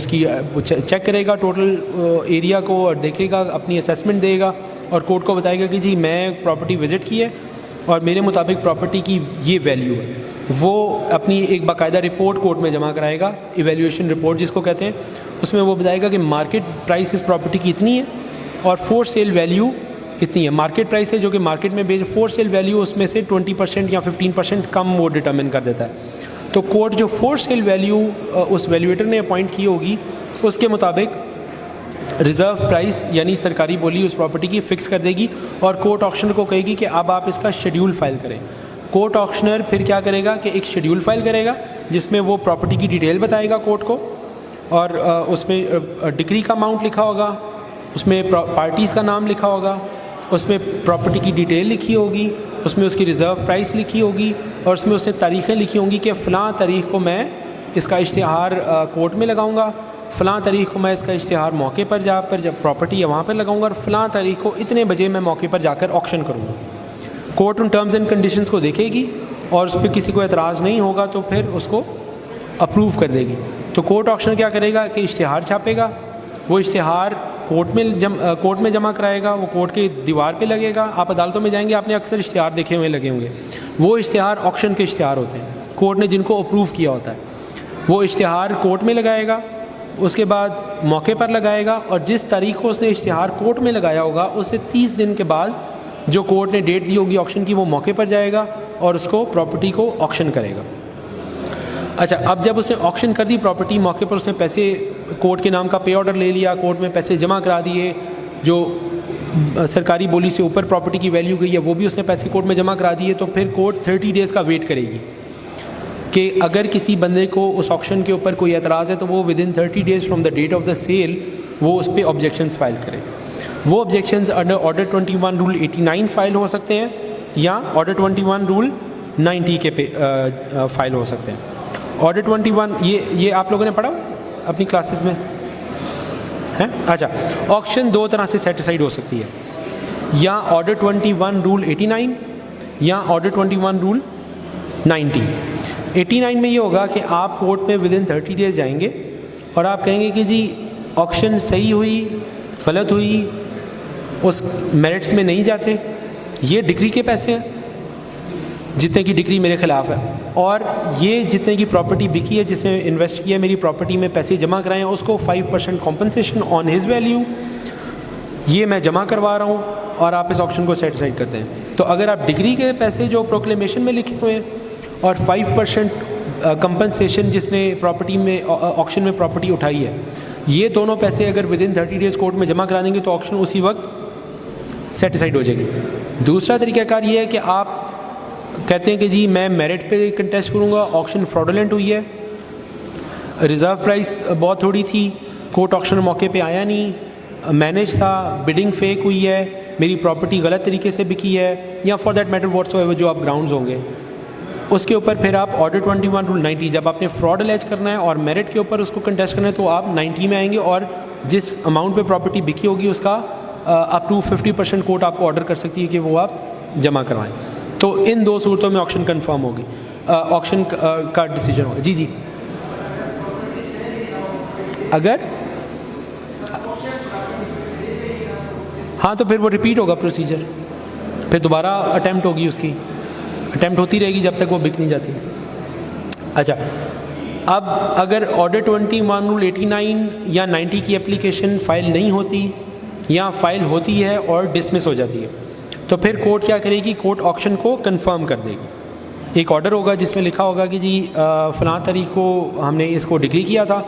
کی چیک کرے گا ٹوٹل ایریا کو, اور دیکھے گا, اپنی اسیسمنٹ دے گا, اور کورٹ کو بتائے گا کہ جی میں پراپرٹی وزٹ کی ہے اور میرے مطابق پراپرٹی کی یہ ویلیو ہے. وہ اپنی ایک باقاعدہ رپورٹ کورٹ میں جمع کرائے گا, ایویلیویشن رپورٹ جس کو کہتے ہیں. اس میں وہ بتائے گا کہ مارکیٹ پرائس اس پراپرٹی کی اتنی ہے اور فور سیل ویلیو اتنی ہے. مارکیٹ پرائس ہے جو کہ مارکیٹ میں بیچ, فور سیل ویلیو اس میں سے 20% یا 15% کم وہ ڈٹرمن کر دیتا ہے. تو کورٹ جو فور سیل ویلیو اس ویلیویٹر نے اپوائنٹ کی ہوگی اس کے مطابق ریزرو پرائس یعنی سرکاری بولی اس پراپرٹی کی فکس کر دے گی, اور کورٹ آکشنر کو کہے گی کہ اب آپ اس کا شیڈیول فائل کریں. کورٹ آکشنر پھر کیا کرے گا کہ ایک شیڈیول فائل کرے گا جس میں وہ پراپرٹی کی ڈیٹیل بتائے گا کورٹ کو, اور اس میں ڈگری کا اماؤنٹ لکھا ہوگا, اس میں پارٹیز کا نام لکھا ہوگا, اس میں پراپرٹی کی ڈیٹیل لکھی ہوگی, اس میں اس کی ریزرو پرائس لکھی ہوگی, اور اس میں اس نے تاریخیں لکھی ہوں گی کہ فلاں تاریخ کو میں اس کا اشتہار کورٹ میں لگاؤں گا, فلاں تاریخ کو میں اس کا اشتہار موقع پر جب پراپرٹی ہے وہاں پر لگاؤں گا, اور فلاں تاریخ کو اتنے بجے میں موقع پر جا کر آکشن کروں گا. Court in terms and conditions کو دیکھے گی, اور اس پہ کسی کو اعتراض نہیں ہوگا تو پھر اس کو اپروو کر دے گی. تو کورٹ آکشنر کیا کرے گا کہ اشتہار چھاپے گا, وہ اشتہار کورٹ میں جمع کرائے گا, وہ کورٹ کی دیوار پہ لگے گا. آپ عدالتوں میں جائیں گے, آپ نے اکثر اشتہار دیکھے ہوئے لگے ہوں گے. وہ اشتہار آکشن کے اشتہار ہوتے ہیں, کورٹ نے جن کو اپروو کیا ہوتا ہے. وہ اشتہار کورٹ میں لگائے گا, اس کے بعد موقع پر لگائے گا, اور جس تاریخ کو اس نے اشتہار کورٹ میں لگایا ہوگا اس سے 30 دن کے بعد جو کورٹ نے ڈیٹ دی ہوگی آکشن کی, وہ موقع پر جائے گا اور اس کو پراپرٹی کو آکشن کرے گا. اچھا, اب جب اس نے آکشن کر دی پراپرٹی, موقع پر اس نے پیسے کورٹ کے نام کا پے آرڈر لے لیا, کورٹ میں پیسے جمع کرا دیے, جو سرکاری بولی سے اوپر پراپرٹی کی ویلیو گئی ہے وہ بھی اس نے پیسے کورٹ میں جمع کرا دیے. تو پھر کورٹ 30 ڈیز کا ویٹ کرے گی کہ اگر کسی بندے کو اس آکشن کے اوپر کوئی اعتراض ہے تو وہ within 30 days from the date of the sale وہ اس پہ آبجیکشنز فائل کرے. وہ objections under order 21 rule 89 file ہو سکتے ہیں, یا آرڈر 21 رول 90 کے پہ فائل ہو سکتے ہیں. آرڈر 21 یہ آپ لوگوں نے پڑھا اپنی کلاسز میں ہیں؟ اچھا, آکشن دو طرح سے سیٹیسفائڈ ہو سکتی ہے, یا آرڈر 21 رول 89 یا آرڈر 21 رول 90. 89 میں یہ ہوگا کہ آپ کورٹ میں ود ان 30 ڈیز جائیں گے اور آپ کہیں گے کہ جی آکشن صحیح ہوئی, غلط ہوئی, اس میرٹس میں نہیں جاتے, یہ ڈگری کے پیسے ہیں جتنے کی ڈگری میرے خلاف ہے, اور یہ جتنے کی پراپرٹی بکی ہے جس نے انویسٹ کیا میری پراپرٹی میں پیسے جمع کرائے ہیں اس کو 5% کمپنسیشن آن ہز ویلیو یہ میں جمع کروا رہا ہوں, اور آپ اس آکشن کو سیٹیسفائڈ کرتے ہیں. تو اگر آپ ڈگری کے پیسے جو پروکلیمیشن میں لکھے ہوئے ہیں اور 5% کمپنسیشن جس نے پراپرٹی میں آکشن میں پراپرٹی اٹھائی ہے, یہ دونوں پیسے اگر ود ان 30 ڈیز کورٹ میں جمع کرا دیں گے تو آکشن اسی وقت سیٹیسفائڈ ہو جائے گی. دوسرا طریقہ کار یہ ہے کہ آپ کہتے ہیں کہ جی میں میرٹ پہ کنٹیسٹ کروں گا, آکشن فراڈولنٹ ہوئی ہے, ریزرو پرائس بہت تھوڑی تھی, کورٹ آکشن موقع پہ آیا نہیں, مینیج تھا, بڈنگ فیک ہوئی ہے, میری پراپرٹی غلط طریقے سے بکی ہے, یا for that matter what's ever جو آپ گراؤنڈز ہوں گے, اس کے اوپر پھر آپ آرڈر 21 رول 90 جب آپ نے فراڈ الیج کرنا ہے اور میرٹ کے اوپر اس کو کنٹیسٹ کرنا ہے تو آپ 90 میں آئیں گے, اور جس اماؤنٹ پہ پراپرٹی بکی ہوگی اس کا اپ ٹو 50% کورٹ آپ کو آرڈر کر سکتی ہے کہ وہ آپ جمع کروائیں. تو ان دو صورتوں میں آکشن کنفرم ہوگی, آکشن کا ڈیسیجن ہوگا. جی اگر ہاں تو پھر وہ ریپیٹ ہوگا پروسیجر, پھر دوبارہ اٹیمپٹ ہوگی, اس کی اٹیمپٹ ہوتی رہے گی جب تک وہ بک نہیں جاتی. اچھا, اب اگر آرڈر 21 رول 89 یا 90 کی اپلیکیشن فائل نہیں ہوتی یا فائل ہوتی ہے اور ڈسمس ہو جاتی ہے تو پھر کورٹ کیا کرے گی, کورٹ آکشن کو کنفرم کر دے گی. ایک آرڈر ہوگا جس میں لکھا ہوگا کہ جی فلاں تاریخ کو ہم نے اس کو ڈگری کیا تھا,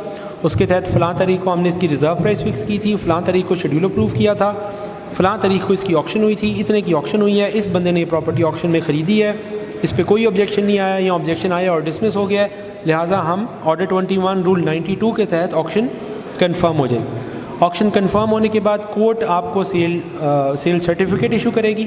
اس کے تحت فلاں تاریخ کو ہم نے اس کی ریزرو پرائس فکس کی تھی, فلاں تاریخ کو شیڈیول اپروو کیا تھا, فلاں تاریخ کو اس کی آکشن ہوئی تھی, اتنے کی آکشن ہوئی ہے, اس بندے نے یہ پراپرٹی آکشن میں خریدی ہے, اس پہ کوئی آبجیکشن نہیں آیا یا آبجیکشن آیا اور ڈسمس ہو گیا ہے, لہٰذا ہم آرڈر 21 رول 92 کے تحت آکشن کنفرم ہو جائے گی. آکشن کنفرم ہونے کے بعد کورٹ آپ کو سیل سرٹیفکیٹ ایشو کرے گی,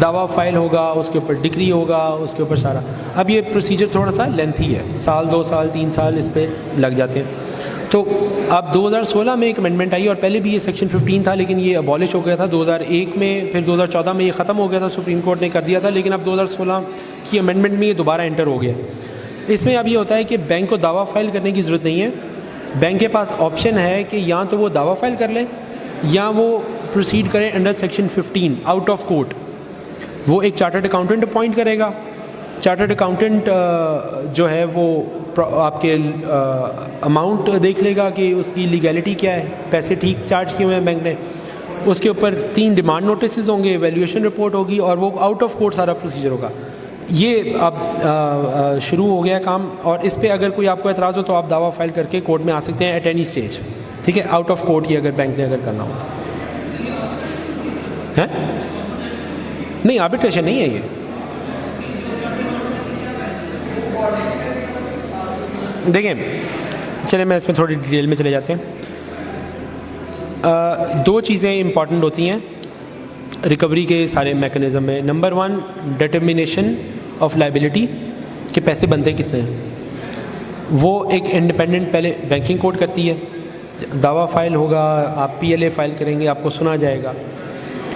دعویٰ فائل ہوگا، اس کے اوپر ڈگری ہوگا، اس کے اوپر سارا. اب یہ پروسیجر تھوڑا سا لینتھی ہے، سال 2 سال 3 سال اس پہ لگ جاتے ہیں. تو اب 2016 میں ایک امینڈمنٹ آئی، اور پہلے بھی یہ سیکشن 15 تھا لیکن یہ ابالش ہو گیا تھا 2001 میں، پھر 2014 میں یہ ختم ہو گیا تھا، سپریم کورٹ نے کر دیا تھا. لیکن اب 2016 کی امینڈمنٹ میں یہ دوبارہ انٹر ہو گیا. اس میں اب یہ ہوتا ہے کہ بینک کو دعویٰ فائل کرنے کی ضرورت نہیں ہے. بینک کے پاس آپشن ہے کہ یا تو وہ دعویٰ فائل کر لیں یا وہ پروسیڈ کریں under section 15 out of court. وہ ایک چارٹرڈ اکاؤنٹنٹ اپوائنٹ کرے گا. چارٹرڈ اکاؤنٹنٹ جو ہے وہ آپ کے اماؤنٹ دیکھ لے گا کہ اس کی لیگیلٹی کیا ہے، پیسے ٹھیک چارج کیے ہوئے ہیں بینک نے. اس کے اوپر 3 ڈیمانڈ نوٹسز ہوں گے، ویلیویشن رپورٹ ہوگی، اور وہ آؤٹ آف کورٹ سارا پروسیجر ہوگا. یہ اب شروع ہو گیا کام. اور اس پہ اگر کوئی آپ کو اعتراض ہو تو آپ دعویٰ فائل کر کے کورٹ میں آ سکتے ہیں ایٹ اینی اسٹیج. ٹھیک ہے، آؤٹ آف کورٹ ہی اگر بینک نے اگر کرنا ہو تو. نہیں، آربیٹریشن نہیں ہے یہ. دیکھیں چلیں میں اس میں تھوڑی ڈیٹیل میں چلے جاتے ہیں. 2 چیزیں امپورٹنٹ ہوتی ہیں ریکوری کے سارے میکنزم میں. نمبر 1 ڈٹرمینیشن آف لائبلٹی، کہ پیسے بنتے کتنے ہیں. وہ ایک انڈیپینڈنٹ پہلے بینکنگ کوڈ کرتی ہے. دعویٰ فائل ہوگا، آپ PLA فائل کریں گے، آپ کو سنا جائے گا.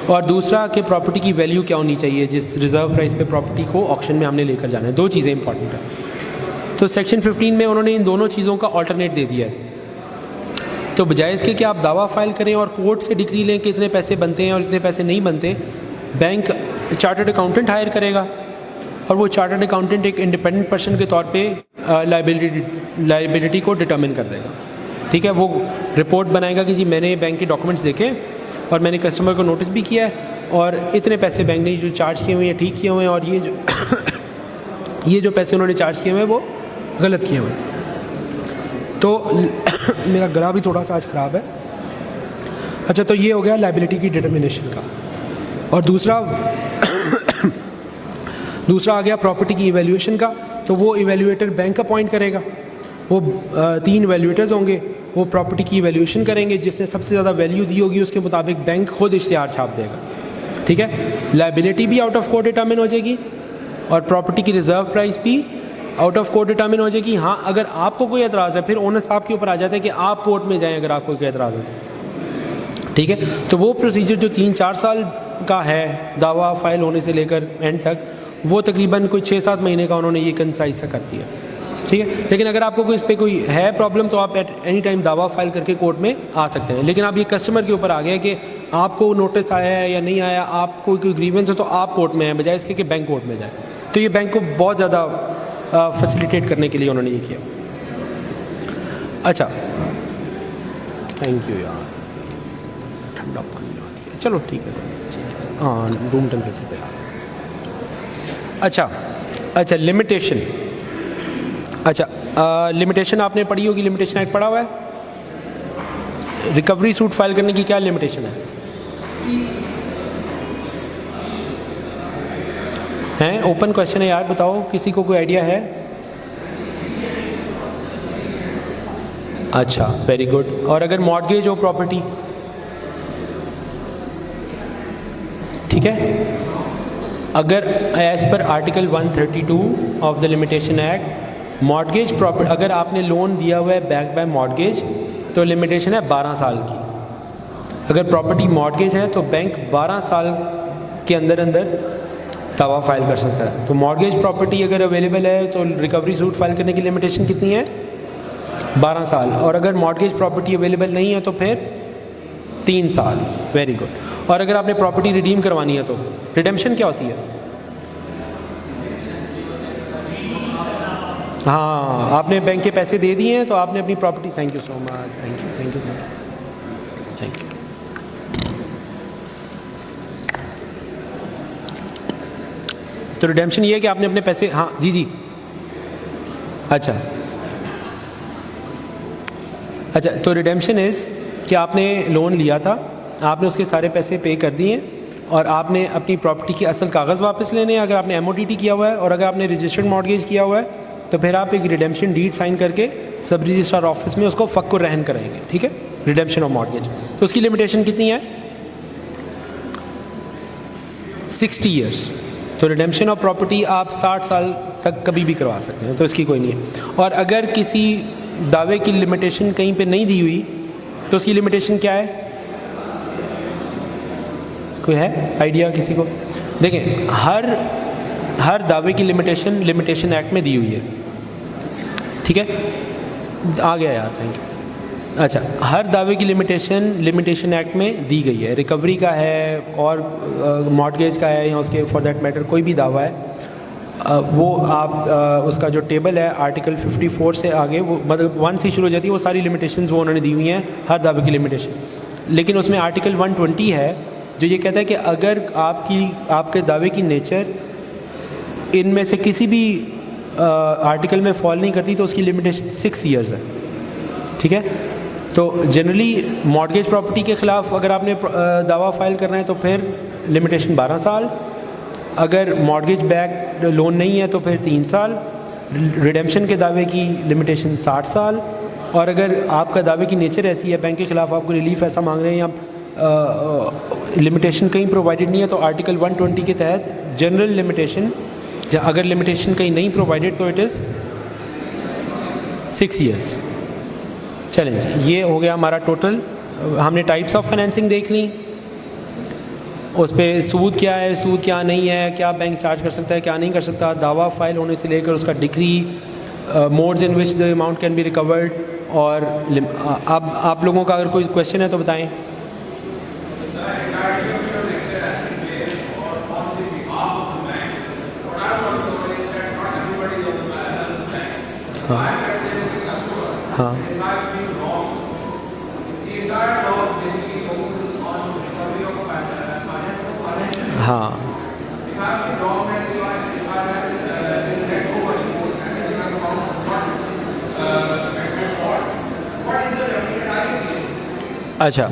اور دوسرا کہ پراپرٹی کی ویلیو کیا ہونی چاہیے جس ریزرو پرائز پہ پراپرٹی کو آکشن میں ہم نے لے کر جانا ہے. 2 چیزیں امپورٹنٹ ہیں. تو سیکشن 15 میں انہوں نے ان دونوں چیزوں کا آلٹرنیٹ دے دیا ہے. تو بجائے اس کے کہ آپ دعویٰ فائل کریں اور کورٹ سے ڈگری لیں کہ اتنے پیسے بنتے ہیں اور اتنے پیسے نہیں بنتے، بینک چارٹرڈ اکاؤنٹنٹ ہائر کرے گا، اور وہ چارٹرڈ اکاؤنٹنٹ ایک انڈیپینڈنٹ پرسن کے طور پہ لائبلٹی کو ڈٹرمن کر دے گا. ٹھیک ہے، وہ رپورٹ بنائے گا کہ جی میں نے بینک کے ڈاکومنٹس دیکھے اور میں نے کسٹمر کو نوٹس بھی کیا ہے، اور اتنے پیسے بینک نے جو چارج کیے ہوئے ہیں ٹھیک کیے ہوئے ہیں، اور یہ جو پیسے انہوں نے چارج کیے ہوئے ہیں وہ غلط کیے ہوئے ہیں. تو میرا گلا بھی تھوڑا سا آج خراب ہے. اچھا، تو یہ ہو گیا لائبلٹی کی ڈٹرمنیشن کا. اور دوسرا آ گیا پراپرٹی کی ایویلیویشن کا. تو وہ ایویلیویٹر بینک اپوائنٹ کرے گا. وہ 3 ایویلیویٹرز ہوں گے، وہ پراپرٹی کی ایویلیویشن کریں گے. جس نے سب سے زیادہ ویلیو دی ہوگی اس کے مطابق بینک خود اشتہار چھاپ دے گا. ٹھیک ہے، لائبلٹی بھی آؤٹ آف کورٹ ڈٹرمن ہو جائے گی اور پراپرٹی کی ریزرو پرائز بھی آؤٹ آف کورٹ ڈٹرمن ہو جائے گی. ہاں، اگر آپ کو کوئی اعتراض ہے پھر اونر صاحب کے اوپر آ جاتا ہے کہ آپ کورٹ میں جائیں اگر آپ کو کوئی اعتراض ہے تو. ٹھیک ہے، تو وہ پروسیجر جو 3-4 سال کا ہے دعویٰ فائل ہونے سے لے کر اینڈ تک، وہ تقریباً کوئی 6-7 مہینے کا انہوں نے یہ کنسائز سا کر دیا. ٹھیک ہے، لیکن اگر آپ کو کوئی اس پہ کوئی ہے پرابلم تو آپ ایٹ اینی ٹائم دعویٰ فائل کر کے کورٹ میں آ سکتے ہیں. لیکن اب یہ کسٹمر کے اوپر آ گیا کہ آپ کو نوٹس آیا ہے یا نہیں آیا، آپ کو کوئی گریونس ہے تو آپ کورٹ میں ہیں بجائے اس کے کہ بینک کورٹ میں جائیں. تو یہ بینک کو بہت زیادہ فیسیلیٹیٹ کرنے کے لیے انہوں نے یہ کیا. اچھا، تھینک یو یار، ٹھنڈا پانی. چلو ٹھیک ہے، ہاں روم ٹیمپریچر پہ. اچھا لمیٹیشن. اچھا، لمیٹیشن آپ نے پڑھی ہوگی، لمیٹیشن ایکٹ پڑھا ہوا ہے. ریکوری سوٹ فائل کرنے کی کیا لمیٹیشن ہے؟ ہیں اوپن کویشچن ہے یار، بتاؤ کسی کو کوئی آئیڈیا ہے؟ اچھا، ویری گڈ. اور اگر مارگیج ہو پراپرٹی؟ ٹھیک ہے، اگر as per article 132 of the limitation act mortgage property, اگر آپ نے لون دیا ہوا ہے بیک بائی مارگیج تو لمیٹیشن ہے 12 سال کی. اگر پراپرٹی مارگیج ہے تو بینک 12 سال کے اندر دعویٰ فائل کر سکتا ہے. تو مارگیج پراپرٹی اگر اویلیبل ہے تو ریکوری سوٹ فائل کرنے کی لمیٹیشن کتنی ہے؟ 12 سال. اور اگر مارگیج پراپرٹی اویلیبل نہیں ہے تو پھر 3 سال. Very good. اور اگر آپ نے پراپرٹی ریڈیم کروانی ہے تو ریڈیمشن کیا ہوتی ہے؟ ہاں، آپ نے بینک کے پیسے دے دیے ہیں تو آپ نے اپنی property. Thank you so much, thank you. تو ریڈیمشن یہ ہے کہ آپ نے اپنے پیسے، ہاں جی اچھا تو ریڈیمشن از کہ آپ نے لون لیا تھا، آپ نے اس کے سارے پیسے پے کر دیے اور آپ نے اپنی پراپرٹی کے اصل کاغذ واپس لینے ہیں اگر آپ نے MODT کیا ہوا ہے، اور اگر آپ نے رجسٹرڈ مارگیج کیا ہوا ہے تو پھر آپ ایک ریڈیمشن ڈیڈ سائن کر کے سب رجسٹرار آفس میں اس کو فک و رہن کرائیں گے. ٹھیک ہے، ریڈیمشن آف مارگیج. تو اس کی لمیٹیشن کتنی ہے؟ 60 ایئرس. تو ریڈیمپشن آف پراپرٹی آپ 60 سال تک کبھی بھی کروا سکتے ہیں, تو اس کی کوئی نہیں ہے. اور اگر کسی دعوے کی لمیٹیشن کہیں پہ نہیں دی ہوئی تو اس کی لمیٹیشن کیا ہے؟ کوئی ہے آئیڈیا کسی کو؟ دیکھیں, ہر دعوے کی لمیٹیشن ایکٹ میں دی ہوئی ہے. ٹھیک ہے, آ گیا یار, تھینک یو. اچھا, ہر دعوے کی لمیٹیشن ایکٹ میں دی گئی ہے. ریکوری کا ہے اور مارٹگیج کا ہے, یا اس کے فار دیٹ میٹر کوئی بھی دعویٰ ہے, وہ آپ اس کا جو ٹیبل ہے آرٹیکل 54 سے آگے, وہ مطلب 1 سے شروع ہو جاتی ہے, وہ ساری لمیٹیشنز وہ انہوں نے دی ہوئی ہیں ہر دعوے کی لمیٹیشن. لیکن اس میں آرٹیکل 120 ہے جو یہ کہتا ہے کہ اگر آپ کے دعوے کی نیچر ان میں سے کسی بھی آرٹیکل میں فال نہیں کرتی تو اس کی لمیٹیشن 6 ایئرز ہے. ٹھیک ہے, تو جنرلی مارٹگیج پراپرٹی کے خلاف اگر آپ نے دعویٰ فائل کرنا ہے تو پھر لمیٹیشن 12 سال, اگر مارٹگیج بیک لون نہیں ہے تو پھر 3 سال, ریڈیمپشن کے دعوے کی لمیٹیشن 60 سال, اور اگر آپ کا دعوے کی نیچر ایسی ہے, بینک کے خلاف آپ کو ریلیف ایسا مانگ رہے ہیں یا لمیٹیشن کہیں پرووائڈیڈ نہیں ہے, تو آرٹیکل 120 کے تحت جنرل لمیٹیشن, اگر لمیٹیشن کہیں نہیں پرووائڈیڈ تو اٹ از 6 ایئرس. چلیں جی, یہ ہو گیا ہمارا ٹوٹل. ہم نے ٹائپس آف فائنینسنگ دیکھ لیں, اس پہ سود کیا ہے, سود کیا نہیں ہے, کیا بینک چارج کر سکتا ہے, کیا نہیں کر سکتا, دعویٰ فائل ہونے سے لے کر اس کا decree, modes in which the amount can be recovered. اور اب آپ لوگوں کا اگر کوئی کویشچن ہے تو بتائیں. ہاں ہاں اچھا,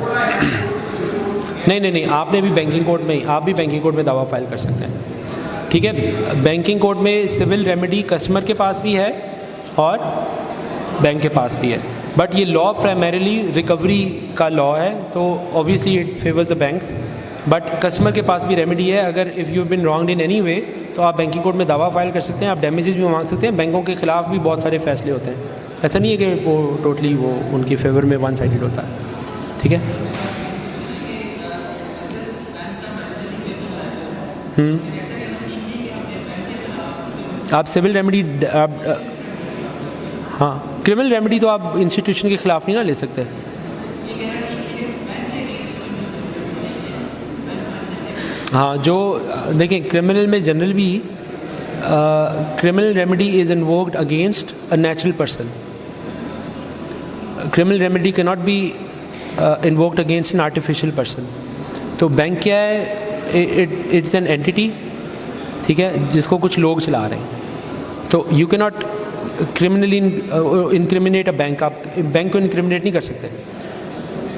نہیں, آپ نے بھی بینکنگ کورٹ میں دعویٰ فائل کر سکتے ہیں. ٹھیک ہے, بینکنگ کورٹ میں سول ریمیڈی کسٹمر کے پاس بھی ہے اور بینک کے پاس بھی ہے, بٹ یہ لا پرائمریلی ریکوری کا لا ہے, تو obviously it favours the banks. But customer کے پاس بھی ریمیڈی ہے. اگر if you bin wronged in any way تو آپ بینکنگ کورٹ میں دعویٰ فائل کر سکتے ہیں, آپ ڈیمیجز بھی مانگ سکتے ہیں. بینکوں کے خلاف بھی بہت سارے فیصلے ہوتے ہیں, ایسا نہیں ہے کہ وہ ٹوٹلی وہ ان کی فیور میں ون سائڈڈ ہوتا ہے. ٹھیک ہے, آپ سول ریمیڈی, ہاں کرمنل ریمیڈی تو آپ انسٹیٹیوشن کے خلاف نہیں نہ لے سکتے. ہاں, جو دیکھیں کرمنل میں جنرل بھی criminal remedy is invoked against a natural person. Criminal remedy can not be invoked against an artificial person. تو بینک کیا ہے, اٹس این اینٹی, ٹھیک ہے, جس کو کچھ لوگ چلا رہے ہیں. تو یو کی ناٹ کرمنلی انکریمنیٹ اے بینک. آپ بینک کو انکریمنیٹ نہیں کر سکتے.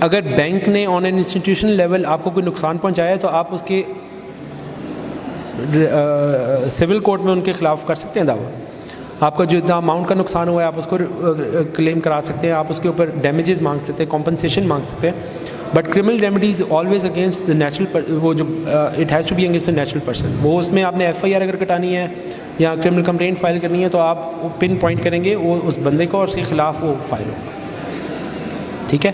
اگر بینک نے آن این انسٹیٹیوشنل لیول آپ کو کوئی نقصان پہنچایا ہے تو آپ اس کے سول کورٹ میں ان کے خلاف کر سکتے ہیں دعویٰ. آپ کا جو اتنا اماؤنٹ کا نقصان ہوا ہے آپ اس کو کلیم کرا سکتے ہیں, آپ اس کے اوپر ڈیمیجز مانگ سکتے ہیں, کمپنسیشن مانگ سکتے ہیں. But criminal remedy is always against the natural, وہ جو it has to be against the natural person. وہ اس میں آپ نے ایف آئی آر اگر کٹانی ہے یا کرمنل کمپلینٹ فائل کرنی ہے تو آپ پن پوائنٹ کریں گے وہ اس بندے کو اور اس کے خلاف وہ فائل ہوگا. ٹھیک ہے,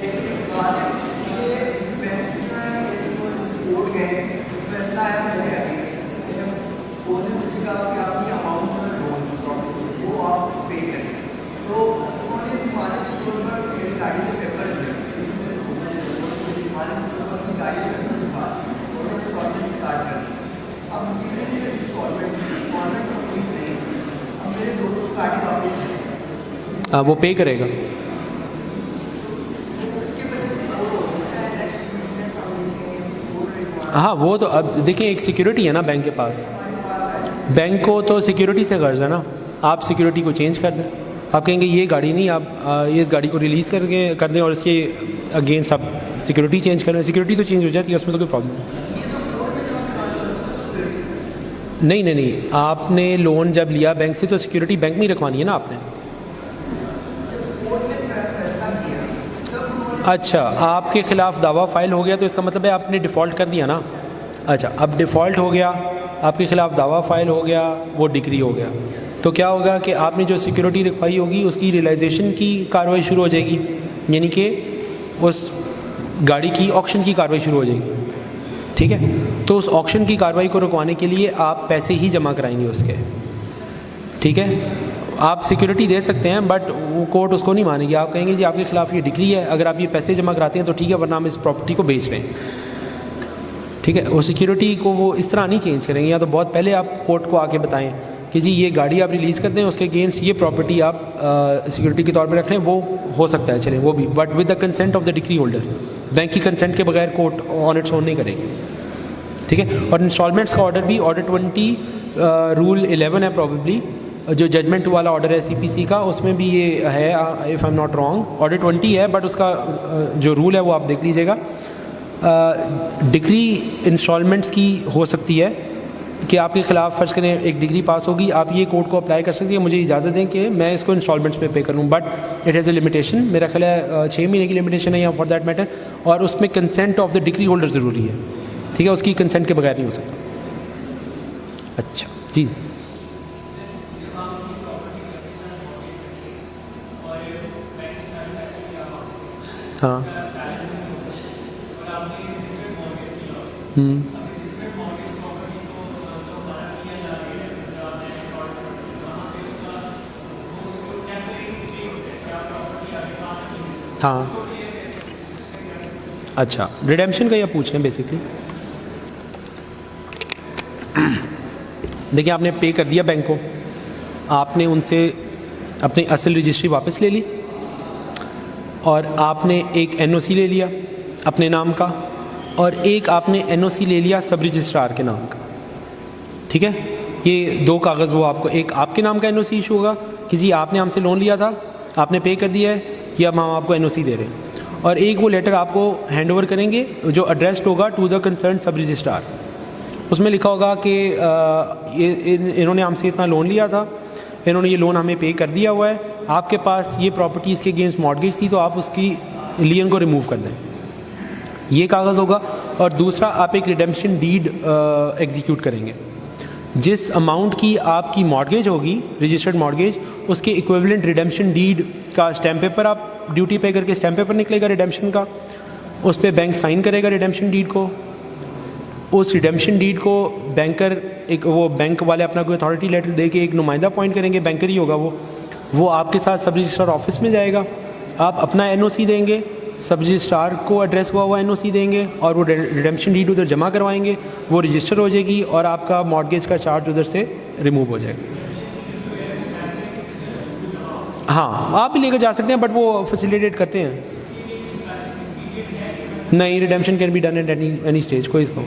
وہ پے کرے گا. ہاں, وہ تو اب دیکھیں ایک سیکیورٹی ہے نا بینک کے پاس. بینک کو تو سیکیورٹی سے غرض ہے نا. آپ سیکیورٹی کو چینج کر دیں, آپ کہیں گے یہ گاڑی نہیں, آپ اس گاڑی کو ریلیز کر دیں اور اس کے اگینسٹ آپ سیکیورٹی چینج کر دیں. سیکیورٹی تو چینج ہو جاتی ہے, اس میں تو کوئی پرابلم نہیں. آپ نے لون جب لیا بینک سے تو سیکیورٹی بینک میں ہی رکھوانی ہے نا آپ نے. اچھا, آپ کے خلاف دعویٰ فائل ہو گیا تو اس کا مطلب ہے آپ نے ڈیفالٹ کر دیا نا. اچھا اب ڈیفالٹ ہو گیا, آپ کے خلاف دعویٰ فائل ہو گیا, وہ ڈگری ہو گیا, تو کیا ہوگا کہ آپ نے جو سیکورٹی رکھوائی ہوگی اس کی ریلائزیشن کی کارروائی شروع ہو جائے گی, یعنی کہ اس گاڑی کی آکشن کی کارروائی شروع ہو جائے گی. ٹھیک ہے, تو اس آکشن کی کارروائی کو رکوانے کے لیے آپ پیسے ہی جمع کرائیں گے اس کے. ٹھیک ہے, آپ سیکورٹی دے سکتے ہیں بٹ وہ کورٹ اس کو نہیں مانے گی. آپ کہیں گے جی آپ کے خلاف یہ ڈگری ہے, اگر آپ یہ پیسے جمع کراتے ہیں تو ٹھیک ہے, ورنہ ہم اس پراپرٹی کو بیچ رہے ہیں. ٹھیک ہے, وہ سیکورٹی کو وہ اس طرح نہیں چینج کریں گے, یا تو بہت پہلے آپ کورٹ کو آ کے بتائیں کہ جی یہ گاڑی آپ ریلیز کر دیں, اس کے اگینسٹ یہ پراپرٹی آپ سیکورٹی کے طور پہ رکھ لیں, وہ ہو سکتا ہے چلیں وہ بھی, but with the consent of the decree holder. Bank کی کنسنٹ کے بغیر کورٹ آن اٹس اون نہیں کرے گی. ٹھیک ہے, اور انسٹالمنٹس کا آرڈر بھی آرڈر 20 رول 11 ہے پروبیبلی, جو ججمنٹ والا آرڈر ہے سی پی سی کا, اس میں بھی یہ ہے, if I am not wrong order 20 ہے, بٹ اس کا جو رول ہے وہ آپ دیکھ لیجیے گا. ڈگری انسٹالمنٹس کی ہو سکتی ہے کہ آپ کے خلاف فرض کریں ایک ڈگری پاس ہوگی, آپ یہ کورٹ کو اپلائی کر سکتے ہیں مجھے اجازت دیں کہ میں اس کو انسٹالمنٹس میں پے کروں, but it has a limitation. میرا خیال ہے 6 مہینے کی لمیٹیشن ہے یا فار دیٹ میٹر, اور اس میں consent of the decree holder ضروری ہے. ٹھیک ہے, اس کی کنسنٹ کے بغیر نہیں ہو سکتا. اچھا جی, ہاں ہاں اچھا, ریڈیمپشن کا یہ پوچھ رہے ہیں بیسکلی. دیکھیں آپ نے پے کر دیا بینک کو, آپ نے ان سے اپنی اصل رجسٹری واپس لے لی, اور آپ نے ایک این او سی لے لیا اپنے نام کا, اور ایک آپ نے این او سی لے لیا سب رجسٹرار کے نام کا. ٹھیک ہے, یہ 2 کاغذ وہ آپ کو, ایک آپ کے نام کا این او سی ایشو ہوگا کہ جی آپ نے ہم سے لون لیا تھا, آپ نے پے کر دیا ہے, یا ہم آپ کو این او سی دے رہے ہیں, اور ایک وہ لیٹر آپ کو ہینڈ اوور کریں گے جو ایڈریسڈ ہوگا to the concern sub registrar. اس میں لکھا ہوگا کہ انہوں نے ہم سے اتنا لون لیا تھا, انہوں نے یہ لون ہمیں پے کر دیا ہوا ہے, آپ کے پاس یہ پراپرٹی اس کے اگینسٹ مارگیج تھی تو آپ اس کی لین کو ریموو کر دیں. یہ کاغذ ہوگا. اور دوسرا آپ ایک ریڈیمپشن ڈیڈ ایگزیکیوٹ کریں گے, جس اماؤنٹ کی آپ کی مارگیج ہوگی رجسٹرڈ مارگیج, اس کے ایکویولنٹ ریڈیمپشن ڈیڈ کا اسٹیمپ پیپر آپ ڈیوٹی پے کر کے اسٹیمپ پیپر نکلے گا ریڈیمپشن کا, اس پہ بینک سائن کرے گا ریڈیمپشن ڈیڈ کو. اس ریڈیمپشن ڈیڈ کو بینکر ایک وہ بینک والے اپنا کوئی اتھارٹی لیٹر دے کے ایک نمائندہ اپوائنٹ کریں گے, بینکر ہی ہوگا وہ آپ کے ساتھ سب رجسٹرار آفس میں جائے گا, آپ اپنا این او سی دیں گے, سب رجسٹرار کو ایڈریس ہوا ہوا این او سی دیں گے, اور وہ ریڈیمپشن ڈیڈ ادھر جمع کروائیں گے, وہ رجسٹر ہو جائے گی, اور آپ کا مارگیج کا چارج ادھر سے ریموو ہو جائے گا. ہاں آپ بھی لے کر جا سکتے ہیں, بٹ وہ فیسیلیٹیٹ کرتے ہیں. نہیں, redemption can be done at any stage, کوئی اس کو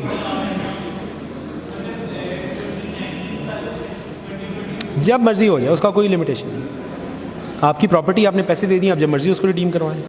جب مرضی ہو جائے, اس کا کوئی لمیٹیشن نہیں. آپ کی پراپرٹی آپ نے پیسے دے دی, آپ جب مرضی اس کو ریڈیم کروائیں.